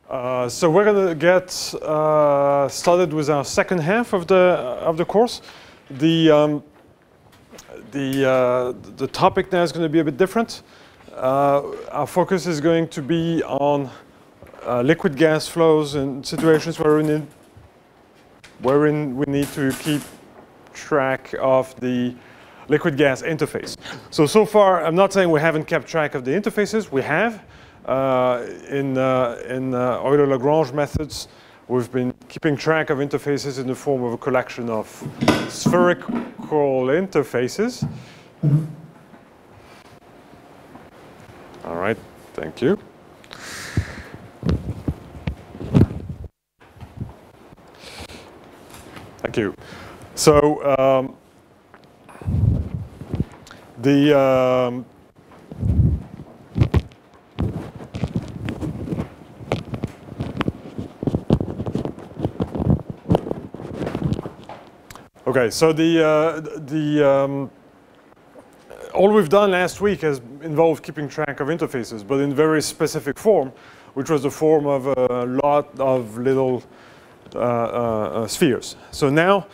So we're going to get started with our second half of the course. The topic now is going to be a bit different. Our focus is going to be on liquid gas flows in situations wherein we need to keep track of the liquid gas interface. So far, I'm not saying we haven't kept track of the interfaces. We have. In Euler-Lagrange methods, we've been keeping track of interfaces in the form of a collection of spherical interfaces. All right, thank you. Thank you. So okay, so all we've done last week has involved keeping track of interfaces, but in very specific form, which was the form of a lot of little spheres. So now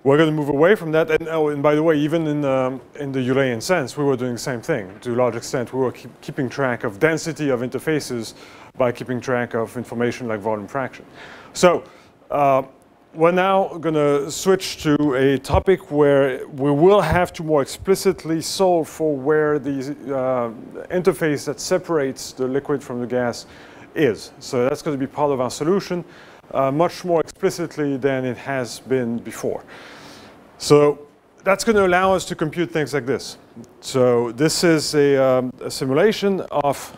we're going to move away from that. And, oh, and by the way, even in the Eulerian sense, we were doing the same thing. To a large extent, we were keeping track of density of interfaces by keeping track of information like volume fraction. So we're now going to switch to a topic where we will have to more explicitly solve for where the interface that separates the liquid from the gas is. So that's going to be part of our solution much more explicitly than it has been before. So that's going to allow us to compute things like this. So this is a simulation of,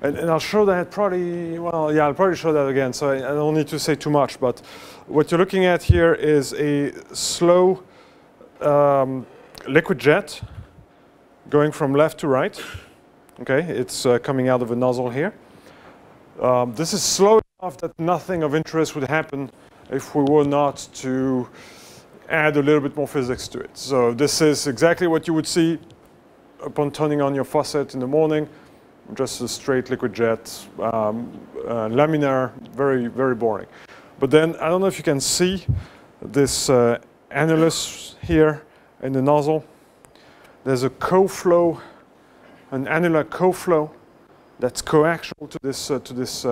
and I'll show that probably, well, yeah, I'll probably show that again, so I don't need to say too much, but what you're looking at here is a slow liquid jet going from left to right. Okay, it's coming out of a nozzle here. This is slow enough that nothing of interest would happen if we were not to add a little bit more physics to it. So this is exactly what you would see upon turning on your faucet in the morning. Just a straight liquid jet, laminar, very, very boring. But then, I don't know if you can see this annulus here in the nozzle. There's a co-flow, an annular co-flow that's coaxial to this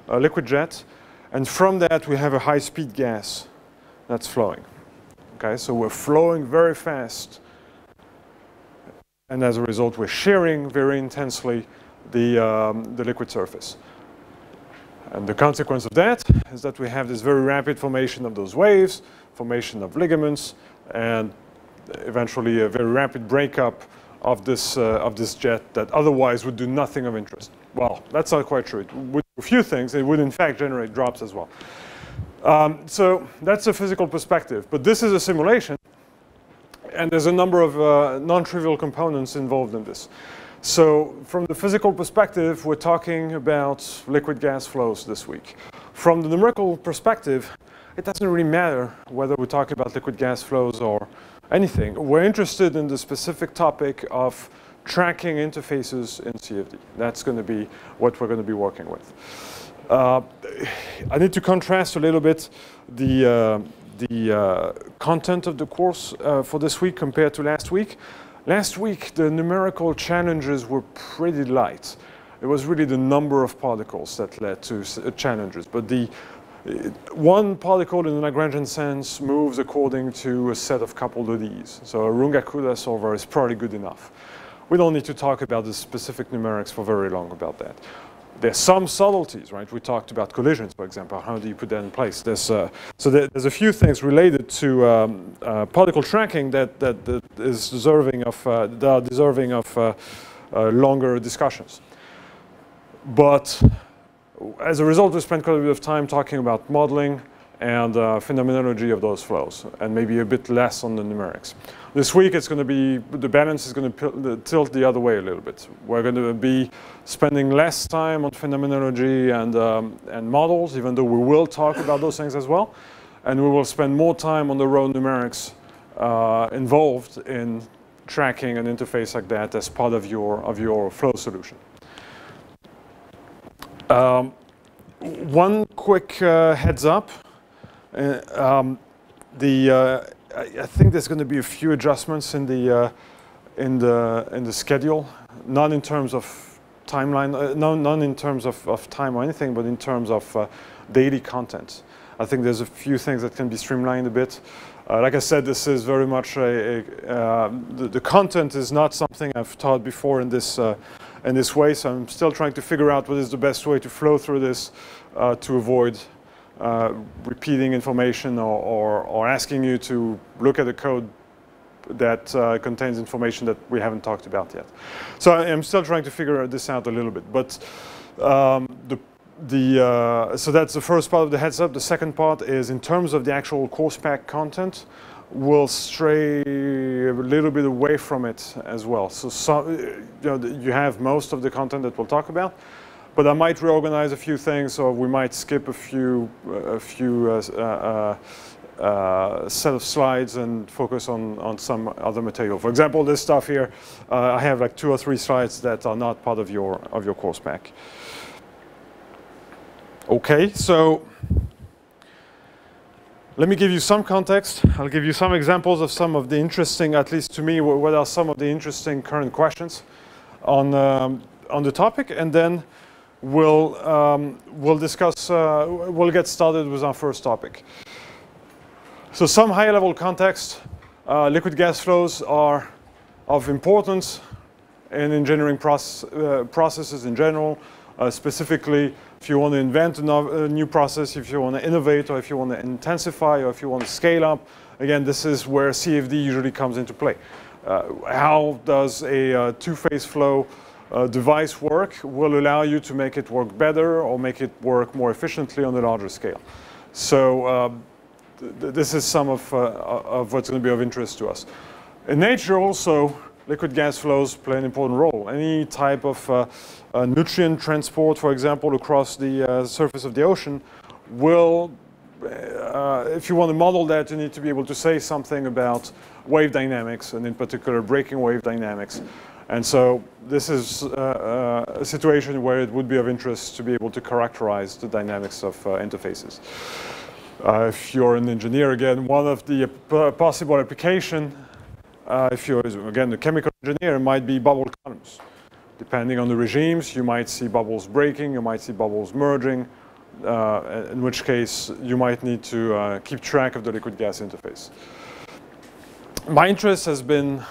liquid jet. And from that, we have a high-speed gas that's flowing. Okay, so we're flowing very fast. And as a result, we're shearing very intensely the liquid surface. And the consequence of that is that we have this very rapid formation of those waves, formation of ligaments, and eventually a very rapid breakup of this jet that otherwise would do nothing of interest. Well, that's not quite true. It would do a few things. It would, in fact, generate drops as well. So that's a physical perspective. But this is a simulation, and there's a number of non-trivial components involved in this. So from the physical perspective, we're talking about liquid gas flows this week. From the numerical perspective, it doesn't really matter whether we're talking about liquid gas flows or anything. We're interested in the specific topic of tracking interfaces in CFD. That's going to be what we're going to be working with. I need to contrast a little bit the content of the course for this week compared to last week. Last week, the numerical challenges were pretty light. It was really the number of particles that led to challenges. But the one particle in the Lagrangian sense moves according to a set of coupled ODEs. So a Runge-Kutta solver is probably good enough. We don't need to talk about the specific numerics for very long about that. There's some subtleties, right? We talked about collisions, for example. How do you put that in place? There's a few things related to particle tracking that is deserving of longer discussions. But as a result, we spent quite a bit of time talking about modeling and phenomenology of those flows, and maybe a bit less on the numerics. This week, it's going to be, the balance is going to tilt the other way a little bit. We're going to be spending less time on phenomenology and models, even though we will talk about those things as well. And we will spend more time on the raw numerics involved in tracking an interface like that as part of your flow solution. one quick heads up. I think there's going to be a few adjustments in the schedule, not in terms of timeline, not in terms of time or anything, but in terms of daily content. I think there's a few things that can be streamlined a bit. Like I said, this is very much the content is not something I've taught before in this way, so I'm still trying to figure out what is the best way to flow through this to avoid repeating information or asking you to look at a code that contains information that we haven't talked about yet. So I'm still trying to figure this out a little bit. But so that's the first part of the heads up. The second part is in terms of the actual course pack content, we'll stray a little bit away from it as well. So you have most of the content that we'll talk about, but I might reorganize a few things, or we might skip a few set of slides and focus on some other material. For example, this stuff here, I have like 2 or 3 slides that are not part of your course pack. Okay, so let me give you some context. I'll give you some examples of some of the interesting, at least to me, what are some of the interesting current questions on the topic, and then we'll discuss. We'll get started with our first topic. So some high-level context. Liquid gas flows are of importance in engineering processes in general. Specifically, if you want to invent a new process, if you want to innovate, or if you want to intensify, or if you want to scale up, again, this is where CFD usually comes into play. How does a two-phase flow device work will allow you to make it work better or make it work more efficiently on a larger scale. So this is some of what's going to be of interest to us. In nature also, liquid gas flows play an important role. Any type of nutrient transport, for example, across the surface of the ocean will, if you want to model that, you need to be able to say something about wave dynamics, and in particular breaking wave dynamics. And so this is a situation where it would be of interest to be able to characterize the dynamics of interfaces. If you're an engineer, again, one of the possible application, if you're, again, a chemical engineer, might be bubble columns. Depending on the regimes, you might see bubbles breaking, you might see bubbles merging, in which case you might need to keep track of the liquid gas interface. My interest has been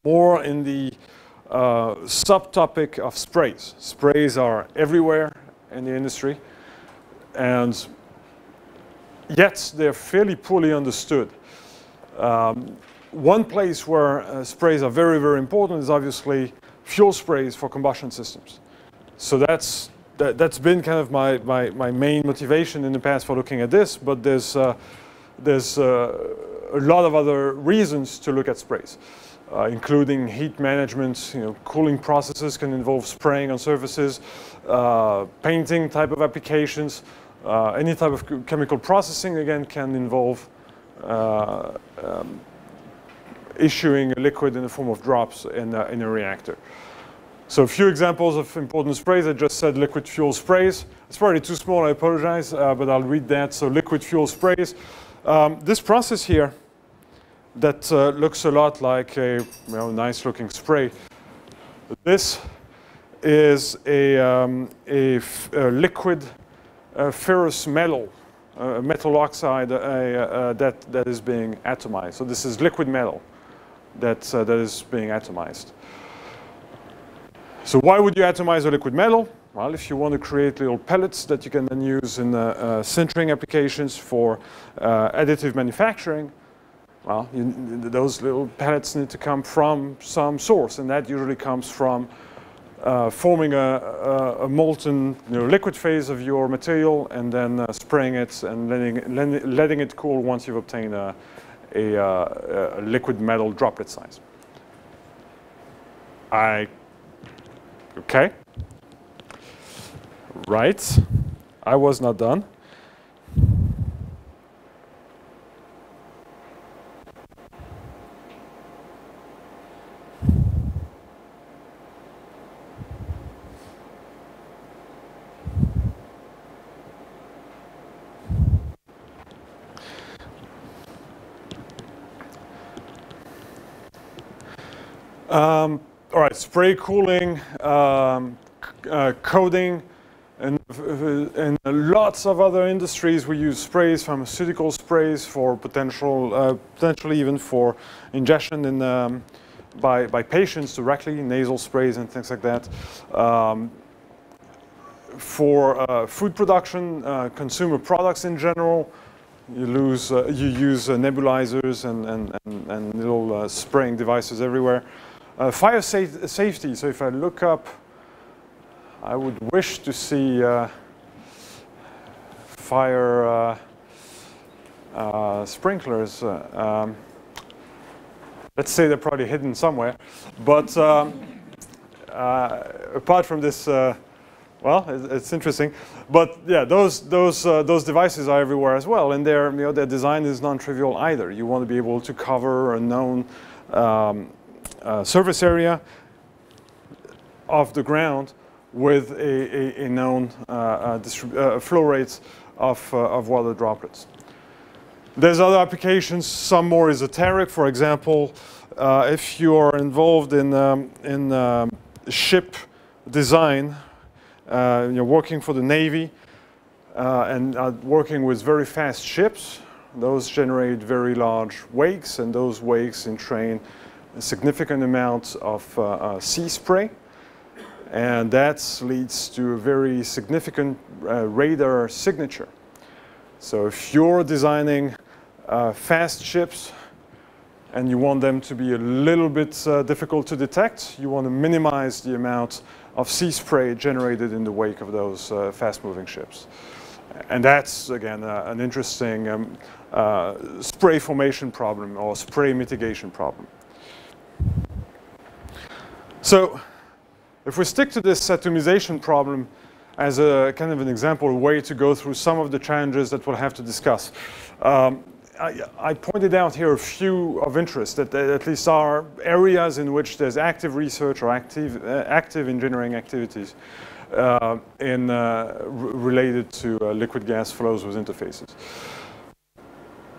more in the subtopic of sprays. Sprays are everywhere in the industry, and yet they're fairly poorly understood. One place where sprays are very, very important is obviously fuel sprays for combustion systems. So that's been kind of my main motivation in the past for looking at this, but there's a lot of other reasons to look at sprays, including heat management. Cooling processes can involve spraying on surfaces, painting type of applications, any type of chemical processing, again, can involve issuing a liquid in the form of drops in a reactor. So a few examples of important sprays. I just said liquid fuel sprays. It's probably too small, I apologize, but I'll read that. So liquid fuel sprays. This process here that looks a lot like a nice looking spray. This is a liquid ferrous metal, metal oxide that is being atomized. So this is liquid metal that is being atomized. So why would you atomize a liquid metal? Well, if you want to create little pellets that you can then use in sintering applications for additive manufacturing, well, those little pellets need to come from some source, and that usually comes from forming a molten liquid phase of your material and then spraying it and letting it cool once you've obtained a liquid metal droplet size. Okay. Right. I was not done. All right, spray cooling, coating, and lots of other industries we use sprays, pharmaceutical sprays for potentially even for ingestion in, by patients directly, nasal sprays and things like that. For food production, consumer products in general, you use nebulizers and little spraying devices everywhere. Fire safety, so if I look up, I would wish to see fire sprinklers. Let's say they're probably hidden somewhere. But apart from this, well, it's interesting. But yeah, those devices are everywhere as well, and their design is non-trivial either. You want to be able to cover a known surface area of the ground with a known flow rates of water droplets. There's other applications, some more esoteric. For example, if you are involved in ship design, you're working for the Navy and working with very fast ships, those generate very large wakes, and those wakes entrain a significant amount of sea spray. And that leads to a very significant radar signature. So if you're designing fast ships and you want them to be a little bit difficult to detect, you want to minimize the amount of sea spray generated in the wake of those fast-moving ships. And that's, again, an interesting spray formation problem or spray mitigation problem. So if we stick to this atomization problem as a kind of an example, a way to go through some of the challenges that we'll have to discuss. I pointed out here a few of interest that at least are areas in which there's active research or active engineering activities related to liquid gas flows with interfaces.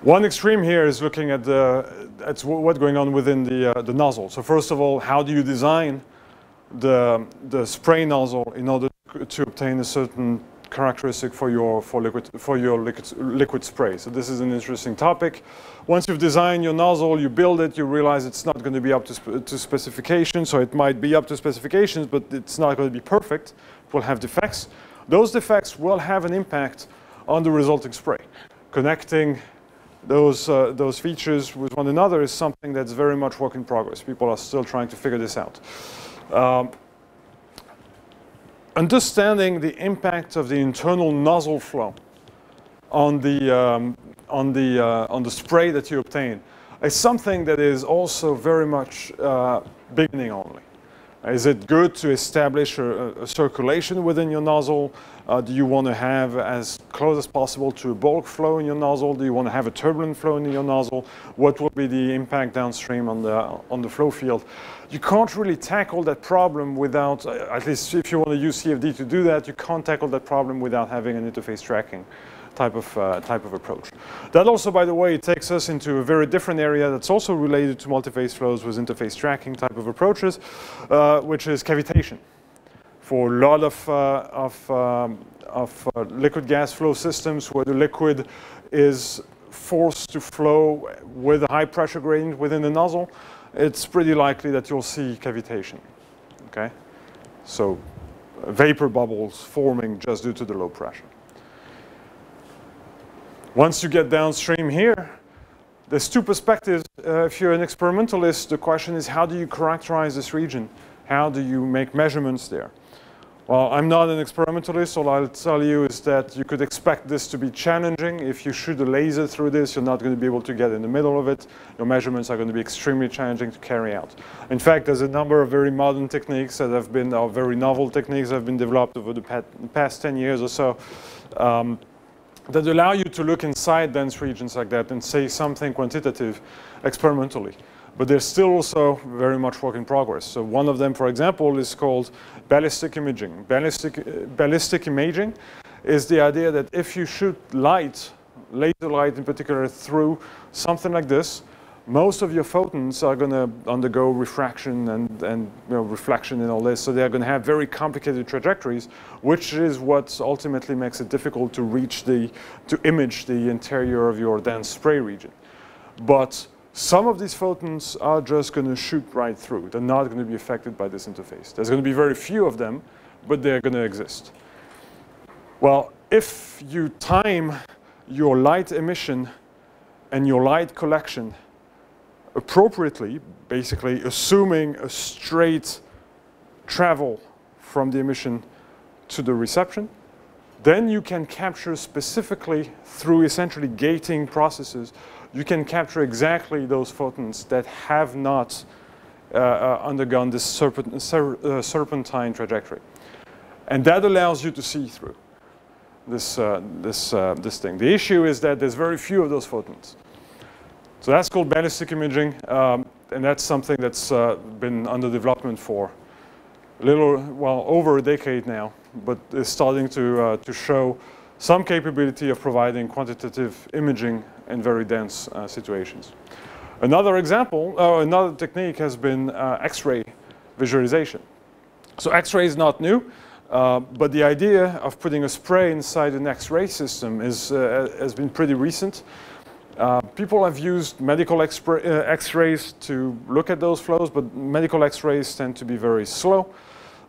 One extreme here is looking at what's going on within the nozzle. So first of all, how do you design the spray nozzle in order to obtain a certain characteristic for your liquid spray? So this is an interesting topic. Once you've designed your nozzle, you build it, you realize it's not going to be up to specifications, so it might be up to specifications, but it's not going to be perfect. It will have defects. Those defects will have an impact on the resulting spray. Connecting those features with one another is something that's very much work in progress. People are still trying to figure this out. Understanding the impact of the internal nozzle flow on the spray that you obtain is something that is also very much beginning only. Is it good to establish a circulation within your nozzle? Do you want to have as close as possible to a bulk flow in your nozzle? Do you want to have a turbulent flow in your nozzle? What will be the impact downstream on the flow field? You can't really tackle that problem without, at least if you want to use CFD to do that, you can't tackle that problem without having an interface tracking type of approach. That also, by the way, takes us into a very different area that's also related to multi-phase flows with interface tracking type of approaches, which is cavitation. For a lot of liquid gas flow systems where the liquid is forced to flow with a high pressure gradient within the nozzle, it's pretty likely that you'll see cavitation. Okay? So vapor bubbles forming just due to the low pressure. Once you get downstream here, there's two perspectives. If you're an experimentalist, the question is, how do you characterize this region? How do you make measurements there? Well, I'm not an experimentalist. All I'll tell you is that you could expect this to be challenging. If you shoot a laser through this, you're not going to be able to get in the middle of it. Your measurements are going to be extremely challenging to carry out. In fact, there's a number of very modern techniques that have been, or very novel techniques that have been developed over the past 10 years or so, that allow you to look inside dense regions like that and say something quantitative experimentally. But they're still also very much work in progress. So one of them, for example, is called ballistic imaging. Ballistic imaging is the idea that if you shoot light, laser light in particular, through something like this, most of your photons are going to undergo refraction and reflection and all this, so they're going to have very complicated trajectories, which is what ultimately makes it difficult to image the interior of your dense spray region. But some of these photons are just going to shoot right through. They're not going to be affected by this interface. There's going to be very few of them, but they're going to exist. Well, if you time your light emission and your light collection appropriately, basically assuming a straight travel from the emission to the reception, then you can capture specifically through essentially gating processes, you can capture exactly those photons that have not undergone this serpentine trajectory. And that allows you to see through this thing. The issue is that there's very few of those photons. So that's called ballistic imaging, and that's something that's been under development for over a decade now, but is starting to show some capability of providing quantitative imaging in very dense situations. Another example, another technique has been X-ray visualization. So X-ray is not new, but the idea of putting a spray inside an X-ray system has been pretty recent. People have used medical X-rays to look at those flows, but medical X-rays tend to be very slow,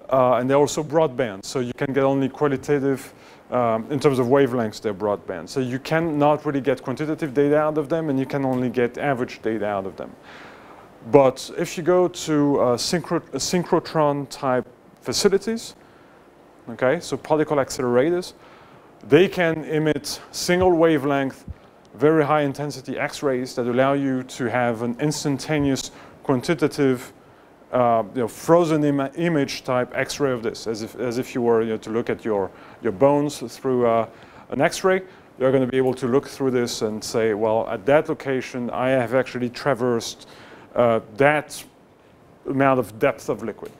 and they're also broadband, so you can get only qualitative. In terms of wavelengths, they're broadband. So you cannot really get quantitative data out of them, and you can only get average data out of them. But if you go to synchrotron-type facilities, okay, so particle accelerators, they can emit single wavelength, very high intensity X-rays that allow you to have an instantaneous quantitative frozen image type X-ray of this, as if you were to look at your bones through an X-ray. You're going to be able to look through this and say, well, at that location, I have actually traversed that amount of depth of liquid.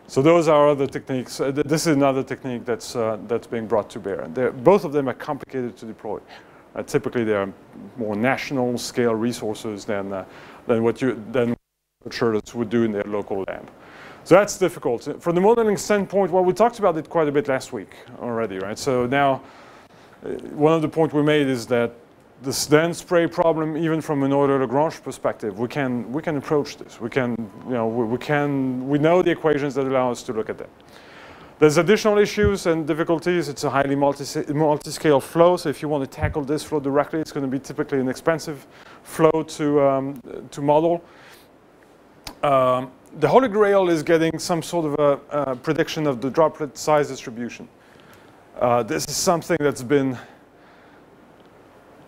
So those are other techniques. This is another technique that's being brought to bear. Both of them are complicated to deploy. Typically, they are more national scale resources than what researchers would do in their local lab. So that's difficult. From the modeling standpoint, well, we talked about it quite a bit last week already, right? So now, one of the points we made is that this dense spray problem, even from an Euler-Lagrange perspective, we can approach this. We know the equations that allow us to look at that. There's additional issues and difficulties. It's a highly multi-scale flow, so if you want to tackle this flow directly, it's going to be typically an expensive flow to model. The Holy Grail is getting some sort of a prediction of the droplet size distribution. This is something that's been,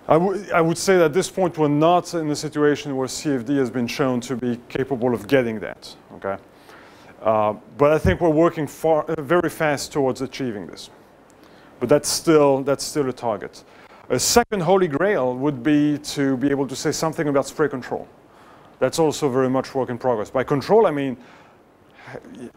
I would say that at this point we're not in a situation where CFD has been shown to be capable of getting that, okay? But I think we're working very fast towards achieving this. But that's still a target. A second Holy Grail would be to be able to say something about spray control. That's also very much work in progress. By control, I mean,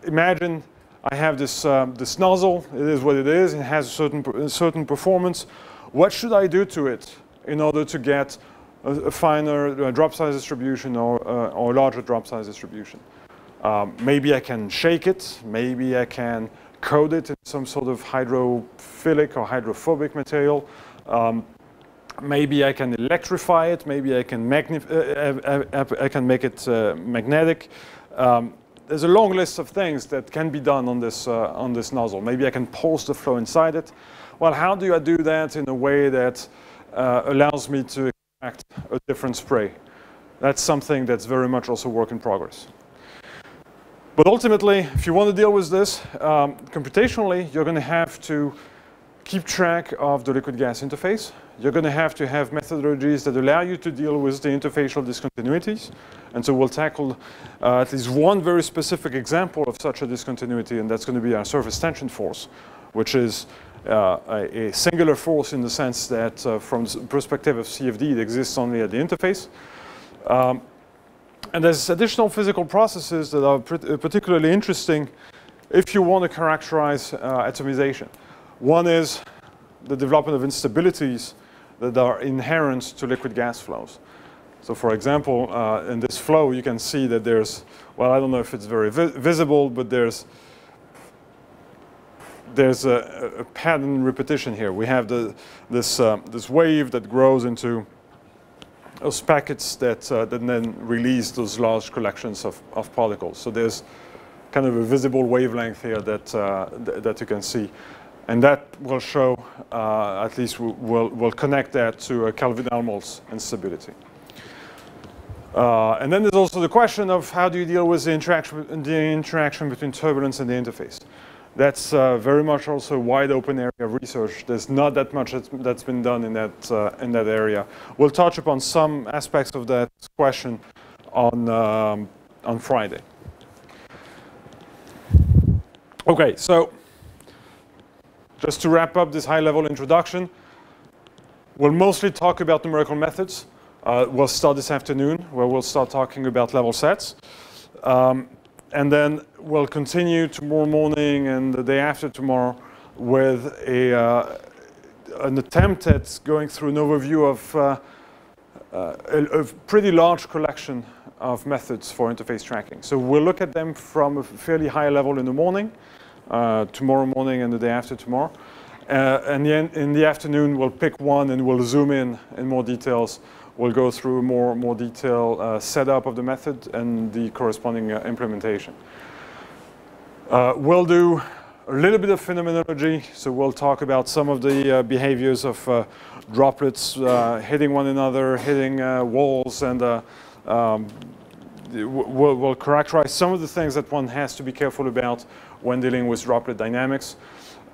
imagine I have this nozzle. It is what it is. It has a certain performance. What should I do to it in order to get a finer drop size distribution or a larger drop size distribution? Maybe I can shake it. Maybe I can coat it in some sort of hydrophilic or hydrophobic material. Maybe I can electrify it. Maybe I can make it magnetic. There's a long list of things that can be done on this nozzle. Maybe I can pulse the flow inside it. Well, how do I do that in a way that allows me to extract a different spray? That's something that's very much also work in progress. But ultimately, if you want to deal with this, computationally, you're going to have to keep track of the liquid-gas interface. You're going to have methodologies that allow you to deal with the interfacial discontinuities. And so we'll tackle at least one very specific example of such a discontinuity, and that's going to be our surface tension force, which is a singular force in the sense that from the perspective of CFD, it exists only at the interface. And there's additional physical processes that are particularly interesting if you want to characterize atomization. One is the development of instabilities that are inherent to liquid gas flows. So for example, in this flow, you can see that there's, well, I don't know if it's very visible, but there's a pattern repetition here. We have this wave that grows into those packets that then release those large collections of particles. So there's kind of a visible wavelength here that you can see. And that will show, at least we'll connect that to a Cavanaughs instability. And then there's also the question of how do you deal with the interaction between turbulence and the interface. That's very much also a wide open area of research. There's not that much that's been done in that area. We'll touch upon some aspects of that question on Friday. Okay, so just to wrap up this high-level introduction, we'll mostly talk about numerical methods. We'll start this afternoon, where we'll start talking about level sets. And then we'll continue tomorrow morning and the day after tomorrow with an attempt at going through an overview of a pretty large collection of methods for interface tracking. So we'll look at them from a fairly high level in the morning, tomorrow morning and the day after tomorrow. And then in the afternoon, we'll pick one and we'll zoom in more details. We'll go through more detailed setup of the method and the corresponding implementation. We'll do a little bit of phenomenology. So we'll talk about some of the behaviors of droplets hitting one another, hitting walls, and we'll characterize some of the things that one has to be careful about when dealing with droplet dynamics.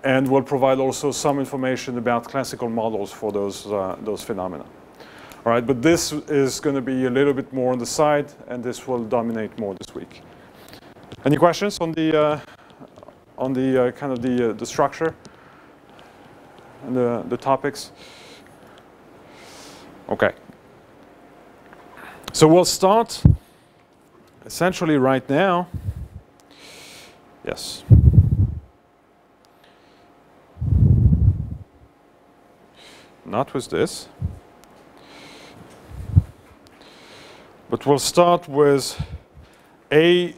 And we'll provide also some information about classical models for those phenomena. All right, but this is going to be a little bit more on the side, and this will dominate more this week. Any questions on the kind of the structure and the topics? Okay. So we'll start essentially right now. Yes. Not with this. But we'll start with a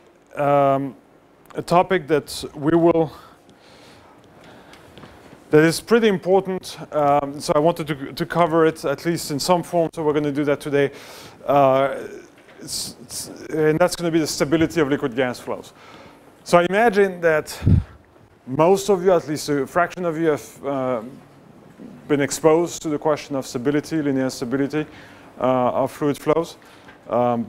topic that that is pretty important. So I wanted to cover it at least in some form. So we're going to do that today. And that's going to be the stability of liquid gas flows. So I imagine that most of you, at least a fraction of you, have been exposed to the question of stability, linear stability of fluid flows. But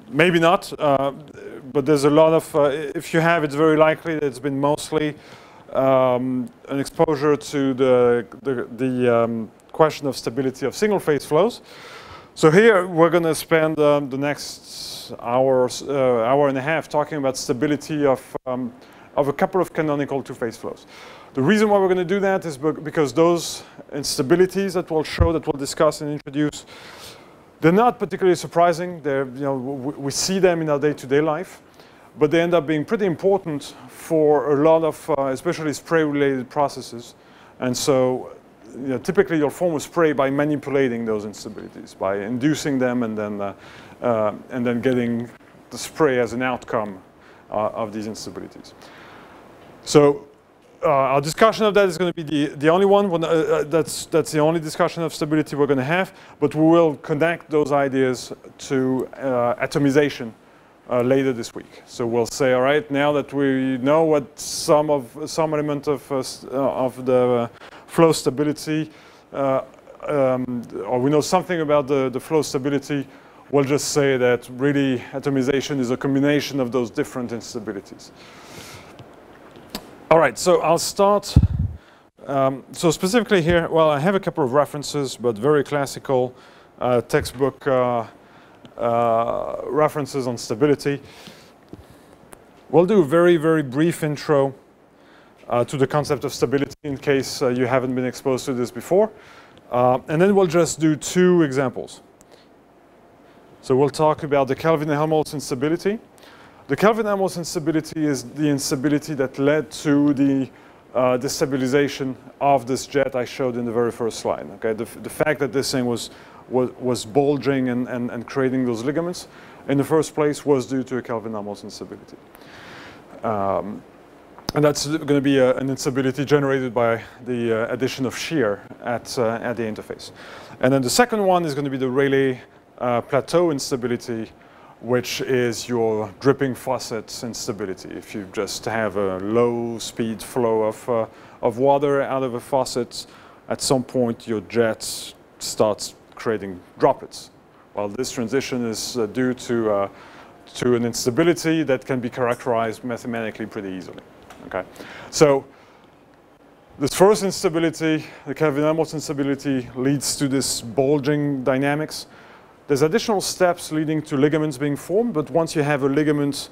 maybe not. But there's a lot of, if you have, it's very likely that it's been mostly an exposure to the question of stability of single-phase flows. So here we're going to spend the next hour and a half talking about stability of a couple of canonical two-phase flows. The reason why we're going to do that is because those instabilities that we'll show, that we'll discuss and introduce, they're not particularly surprising. They're, we see them in our day-to-day life, but they end up being pretty important for a lot of, especially spray-related processes. And so, typically you'll form a spray by manipulating those instabilities, by inducing them and then getting the spray as an outcome of these instabilities. So our discussion of that is going to be the only one. That's the only discussion of stability we're going to have. But we will connect those ideas to atomization later this week. So we'll say, all right, now that we know what some element of the flow stability, or we know something about the flow stability, we'll just say that really atomization is a combination of those different instabilities. All right, so I'll start. So specifically here, well, I have a couple of references, but very classical textbook references on stability. We'll do a very, very brief intro to the concept of stability in case you haven't been exposed to this before. And then we'll just do two examples. So we'll talk about the Cavanaughs instability. The Cavanaughs instability is the instability that led to the destabilization of this jet I showed in the very first slide. Okay, the fact that this thing was bulging and creating those ligaments in the first place was due to a Cavanaughs instability. And that's going to be an instability generated by the addition of shear at the interface. And then the second one is going to be the Rayleigh plateau instability, which is your dripping faucet instability. If you just have a low speed flow of water out of a faucet, at some point your jet starts creating droplets. Well, this transition is due to an instability that can be characterized mathematically pretty easily. Okay, so this first instability, the Cavanaughs instability, leads to this bulging dynamics. There's additional steps leading to ligaments being formed, but once you have a ligament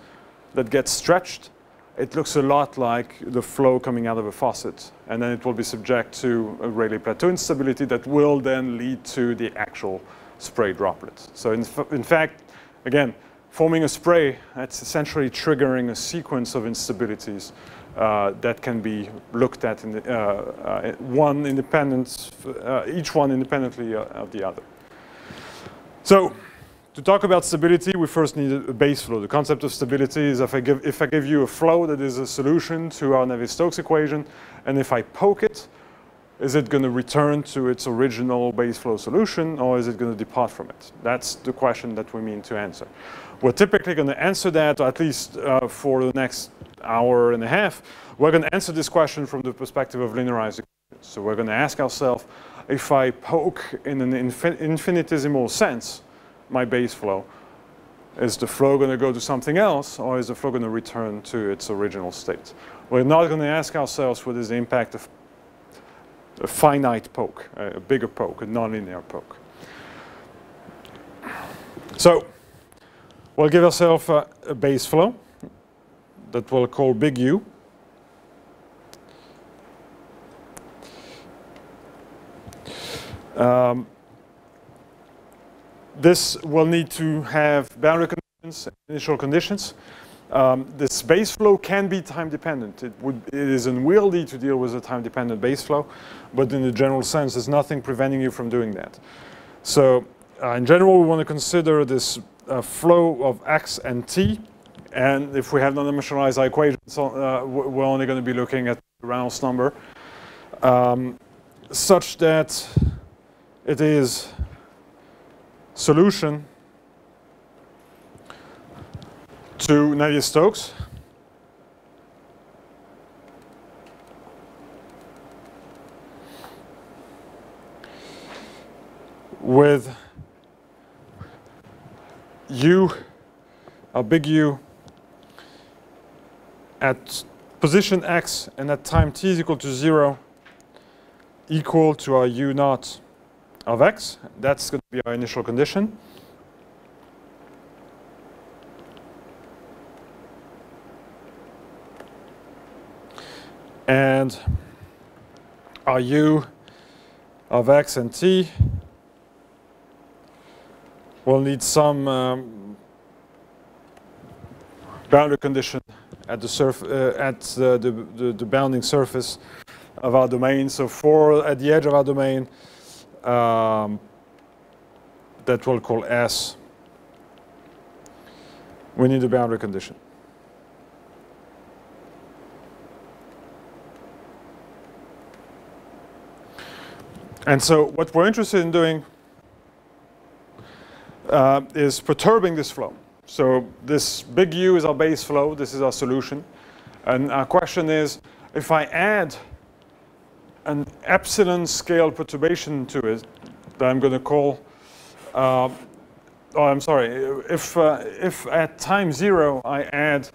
that gets stretched, it looks a lot like the flow coming out of a faucet, and then it will be subject to a Rayleigh plateau instability that will then lead to the actual spray droplets. So in fact, again, forming a spray, that's essentially triggering a sequence of instabilities that can be looked at in each one independently of the other. So, to talk about stability, we first need a base flow. The concept of stability is if I give you a flow that is a solution to our Navier-Stokes equation, and if I poke it, is it going to return to its original base flow solution, or is it going to depart from it? That's the question that we mean to answer. We're typically going to answer that, or at least for the next hour and a half. We're going to answer this question from the perspective of linearized equations. So we're going to ask ourselves, if I poke in an infinitesimal sense my base flow, is the flow going to go to something else, or is the flow going to return to its original state? We're not going to ask ourselves what is the impact of a finite poke, a bigger poke, a nonlinear poke. So we'll give ourselves a base flow that we'll call big U. This will need to have boundary conditions, initial conditions. This base flow can be time dependent. It is unwieldy to deal with a time dependent base flow, but in the general sense, there's nothing preventing you from doing that. So in general, we want to consider this flow of x and t, and if we have non-dimensionalized equations, we're only going to be looking at the Reynolds number, such that it is solution to Navier-Stokes with U, a big U, at position x and at time t is equal to 0 equal to our U naught of x. That's going to be our initial condition. And our U of x and t will need some boundary condition at the bounding surface of our domain. So at the edge of our domain, that we'll call S, we need a boundary condition. And so what we're interested in doing is perturbing this flow. So this big U is our base flow, this is our solution. And our question is, if I add an epsilon scale perturbation to it, that I'm going to call, if at time 0 I add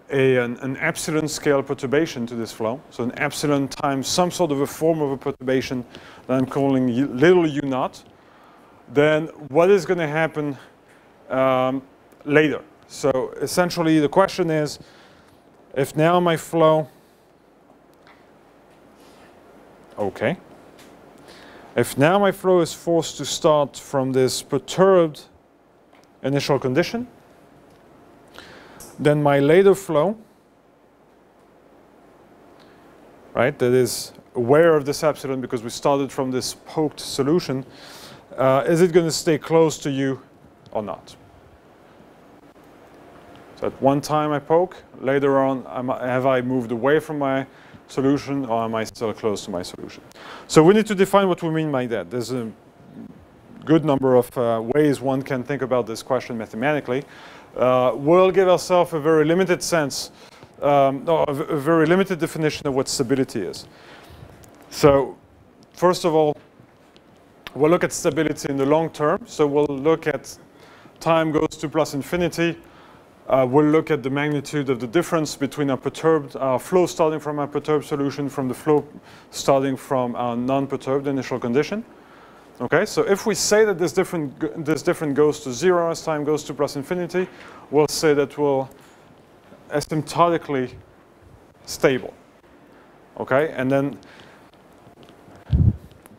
an epsilon scale perturbation to this flow, so an epsilon times some sort of a form of a perturbation that I'm calling little u naught, then what is going to happen later? So essentially the question is, if now my flow, okay, if now my flow is forced to start from this perturbed initial condition, then my later flow right, that is aware of this epsilon because we started from this poked solution, is it going to stay close to U or not? So at one time I poke, later on have I moved away from my solution or am I still close to my solution? So we need to define what we mean by that. There's a good number of ways one can think about this question mathematically. We'll give ourselves a very limited sense, a very limited definition of what stability is. So first of all, we'll look at stability in the long term. So we'll look at time goes to plus infinity. We'll look at the magnitude of the difference between our flow starting from our perturbed solution from the flow starting from our non-perturbed initial condition. Okay, so if we say that this difference goes to 0 as time goes to plus infinity, we'll say that we're asymptotically stable. Okay, and then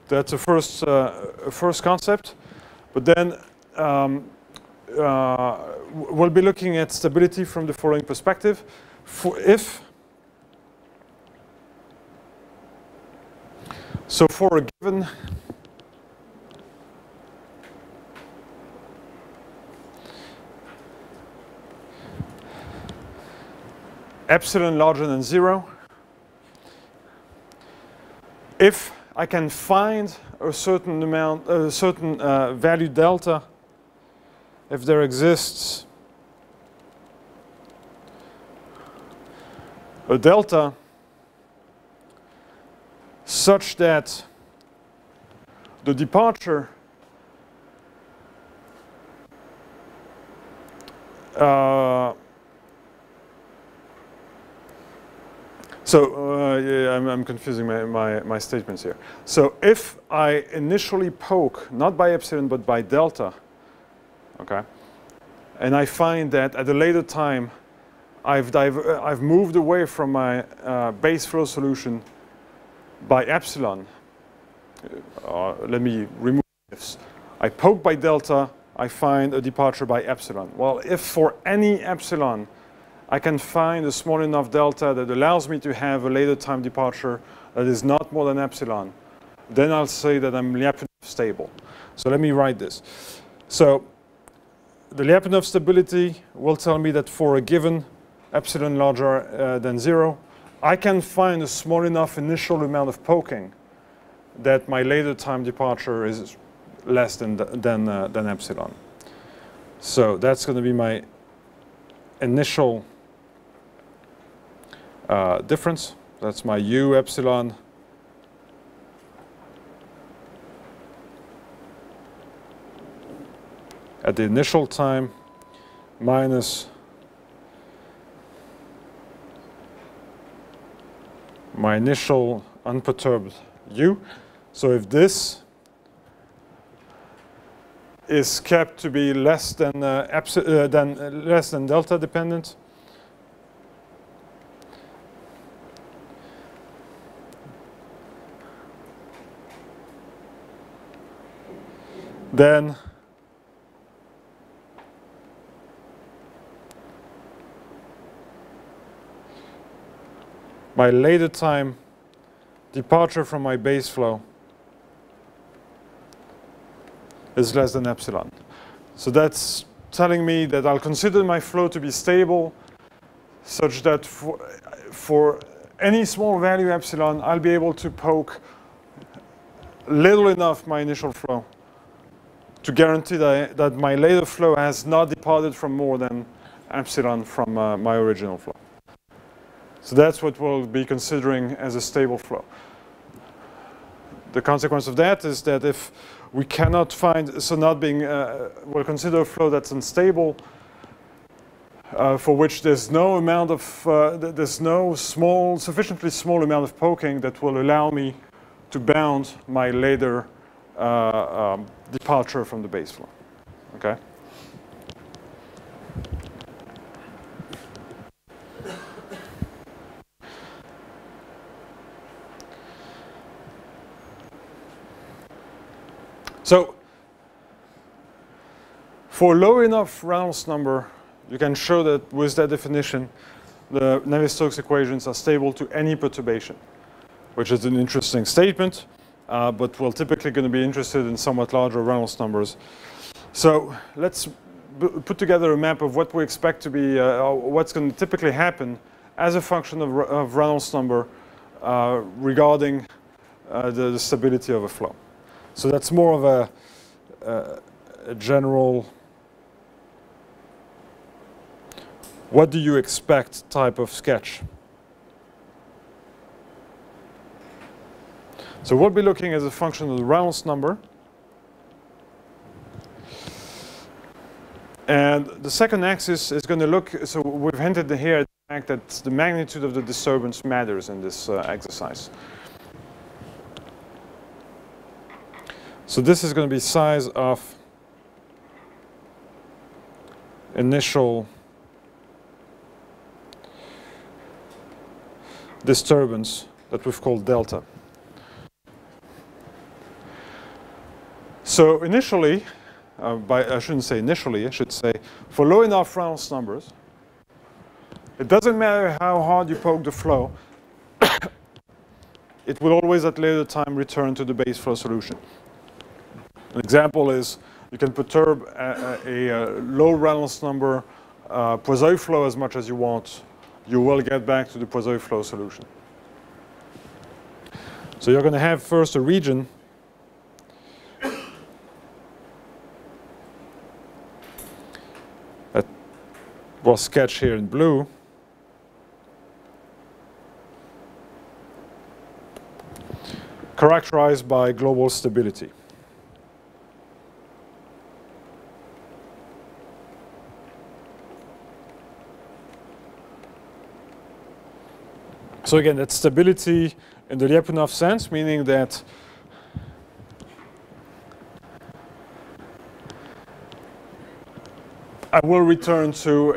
that's a first concept. But then we'll be looking at stability from the following perspective. For a given epsilon larger than 0, if I can find a certain amount, a certain value delta, if there exists a delta such that the departure yeah, I'm confusing my statements here. So if I initially poke, not by epsilon, but by delta, okay, and I find that at a later time, I've moved away from my base flow solution by epsilon. Let me remove this. I poke by delta, I find a departure by epsilon. Well, if for any epsilon, I can find a small enough delta that allows me to have a later time departure that is not more than epsilon, then I'll say that I'm Lyapunov stable. So let me write this. So the Lyapunov stability will tell me that for a given epsilon larger than 0, I can find a small enough initial amount of poking that my later time departure is less than epsilon. So that's going to be my initial difference. That's my U epsilon at the initial time minus my initial unperturbed U. So if this is kept to be less than delta dependent, then my later time departure from my base flow is less than epsilon. So that's telling me that I'll consider my flow to be stable such that for any small value epsilon, I'll be able to poke little enough my initial flow to guarantee that my later flow has not departed from more than epsilon from my original flow. So that's what we'll be considering as a stable flow. The consequence of that is that if we cannot find, so not being, we'll consider a flow that's unstable, for which there's no amount of, there's no sufficiently small amount of poking that will allow me to bound my later departure from the base flow. Okay? So for low enough Reynolds number, you can show that with that definition, the Navier-Stokes equations are stable to any perturbation. which is an interesting statement, but we're typically going to be interested in somewhat larger Reynolds numbers. So let's put together a map of what we expect to be, what's going to typically happen as a function of Reynolds number regarding the stability of a flow. So that's more of a general, what do you expect type of sketch. So we'll be looking as a function of the Reynolds number. And the second axis is going to look, so we've hinted here at the fact that the magnitude of the disturbance matters in this exercise. So this is going to be size of initial disturbance that we've called delta. So initially, I shouldn't say initially, I should say for low enough Reynolds numbers, it doesn't matter how hard you poke the flow, it will always at later time return to the base flow solution. An example is you can perturb a low Reynolds number Poiseuille flow as much as you want. You will get back to the Poiseuille flow solution. So you're going to have first a region that was sketched here in blue. Characterized by global stability. So again, that's stability in the Lyapunov sense, meaning that I will return to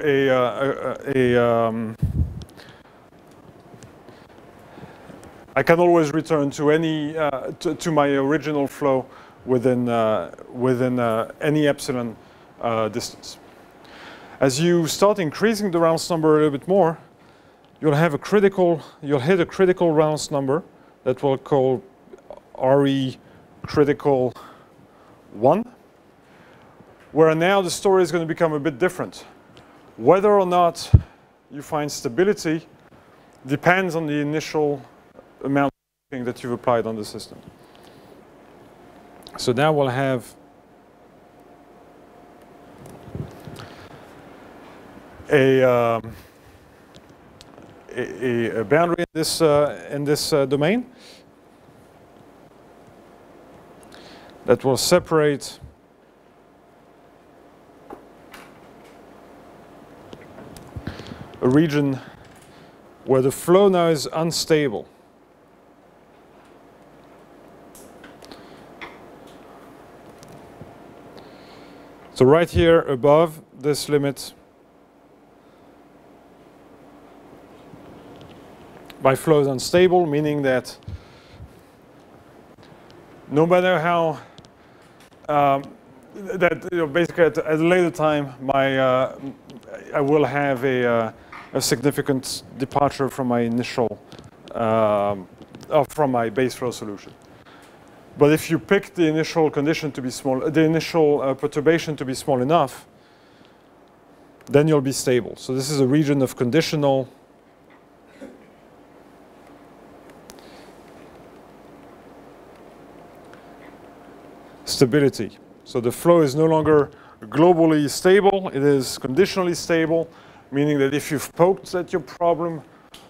I can always return to any to my original flow within any epsilon distance. As you start increasing the Reynolds number a little bit more, you'll hit a critical Reynolds number that we'll call RE critical 1, where now the story is going to become a bit different. Whether or not you find stability depends on the initial amount of that you've applied on the system. So now we'll have a boundary in this domain that will separate a region where the flow now is unstable. So right here above this limit, my flow is unstable, meaning that no matter how basically at a later time, I will have a significant departure from my initial from my base flow solution. But if you pick the initial condition to be small, the initial perturbation to be small enough, then you'll be stable. So this is a region of conditional stability. So the flow is no longer globally stable, it is conditionally stable, meaning that if you've poked at your problem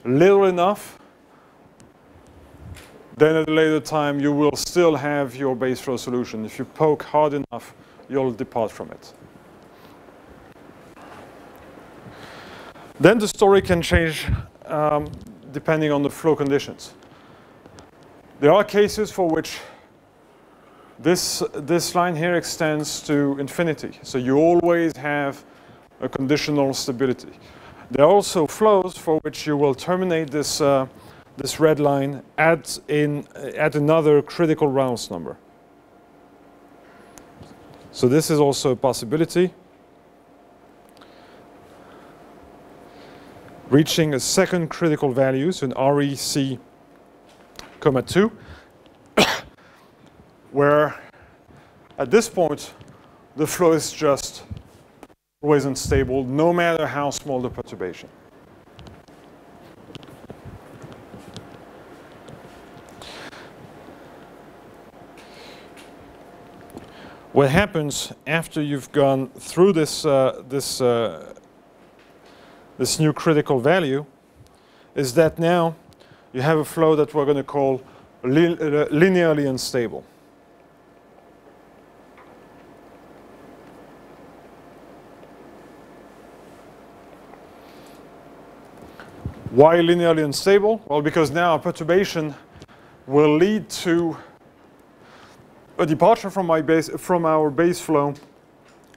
little enough, then at a later time you will still have your base flow solution. If you poke hard enough, you'll depart from it. Then the story can change depending on the flow conditions. There are cases for which this line here extends to infinity. So you always have a conditional stability. There are also flows for which you will terminate this this red line at another critical Reynolds number. So this is also a possibility. Reaching a second critical value, so an REC comma 2, where at this point, the flow is just always unstable, no matter how small the perturbation. What happens after you've gone through this new critical value is that now you have a flow that we're going to call linearly unstable. Why linearly unstable? Well, because now a perturbation will lead to a departure from our base flow,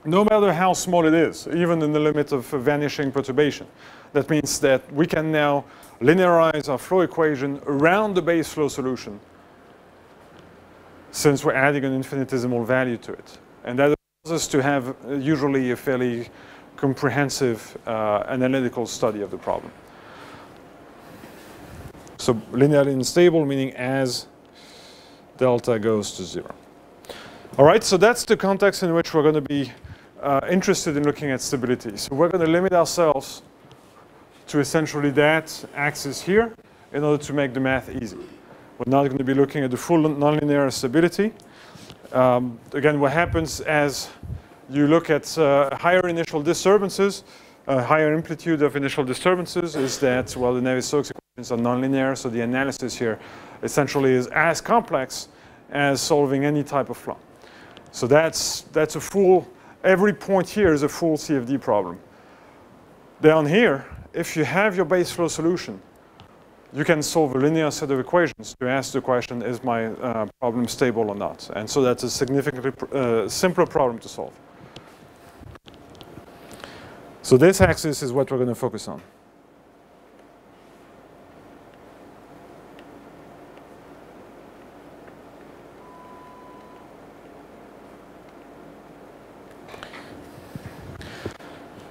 no matter how small it is, even in the limit of vanishing perturbation. That means that we can now linearize our flow equation around the base flow solution, since we're adding an infinitesimal value to it. And that allows us to have usually a fairly comprehensive analytical study of the problem. So linearly unstable, meaning as delta goes to 0. All right, so that's the context in which we're going to be interested in looking at stability. So we're going to limit ourselves to essentially that axis here in order to make the math easy. We're not going to be looking at the full nonlinear stability. Again, what happens as you look at higher initial disturbances, higher amplitude of initial disturbances is that, well, the Navier-Stokes equations are nonlinear, so the analysis here essentially is as complex as solving any type of flow. So that's a full, every point here is a full CFD problem. Down here, if you have your base flow solution, you can solve a linear set of equations to ask the question, is my problem stable or not? And so that's a significantly simpler problem to solve. So this axis is what we're going to focus on.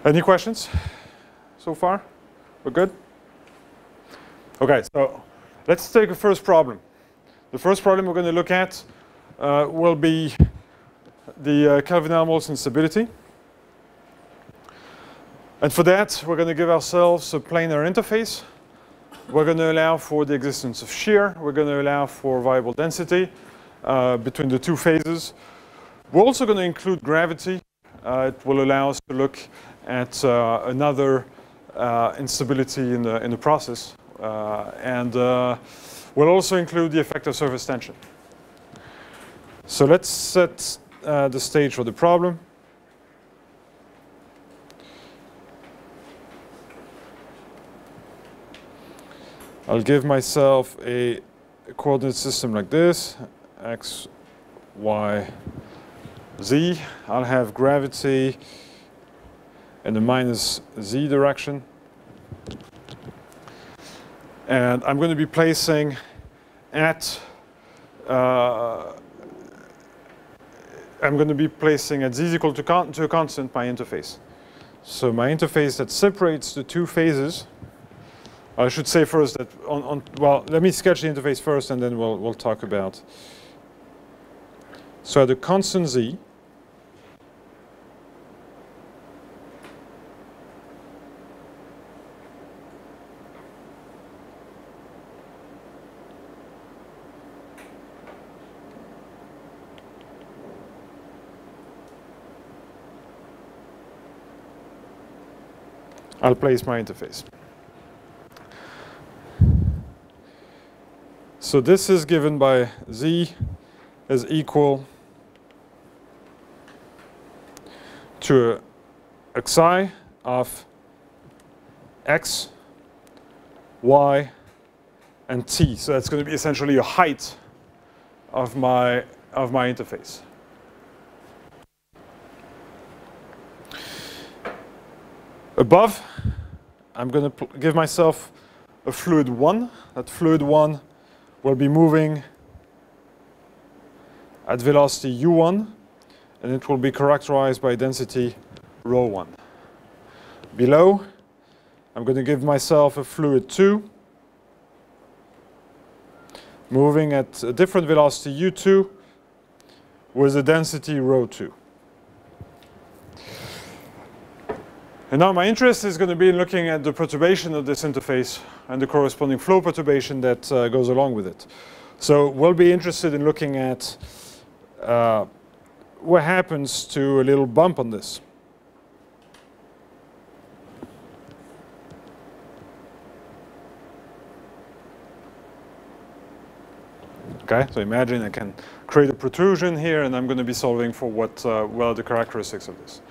Any questions so far? We're good? Okay, so let's take a first problem. The first problem we're going to look at will be the Cavanaughs instability. And for that, we're going to give ourselves a planar interface. We're going to allow for the existence of shear. We're going to allow for variable density between the two phases. We're also going to include gravity. It will allow us to look at another instability in the process. And we'll also include the effect of surface tension. So let's set the stage for the problem. I'll give myself a coordinate system like this, x, y, z. I'll have gravity in the minus z direction. And I'm going to be placing at z is equal to a constant my interface. So my interface that separates the two phases. I should say first that well, let me sketch the interface first, and then we'll talk about. So at a constant z, I'll place my interface. So this is given by z is equal to a xi of x, y, and t. So that's going to be essentially a height of my interface. Above, I'm going to give myself a fluid 1. That fluid 1 will be moving at velocity u1, and it will be characterized by density ρ1. Below, I'm going to give myself a fluid 2. moving at a different velocity u2 with a density ρ2. And now my interest is going to be in looking at the perturbation of this interface and the corresponding flow perturbation that goes along with it. So we'll be interested in looking at what happens to a little bump on this. Okay, so imagine I can create a protrusion here, and I'm going to be solving for what are the characteristics of this.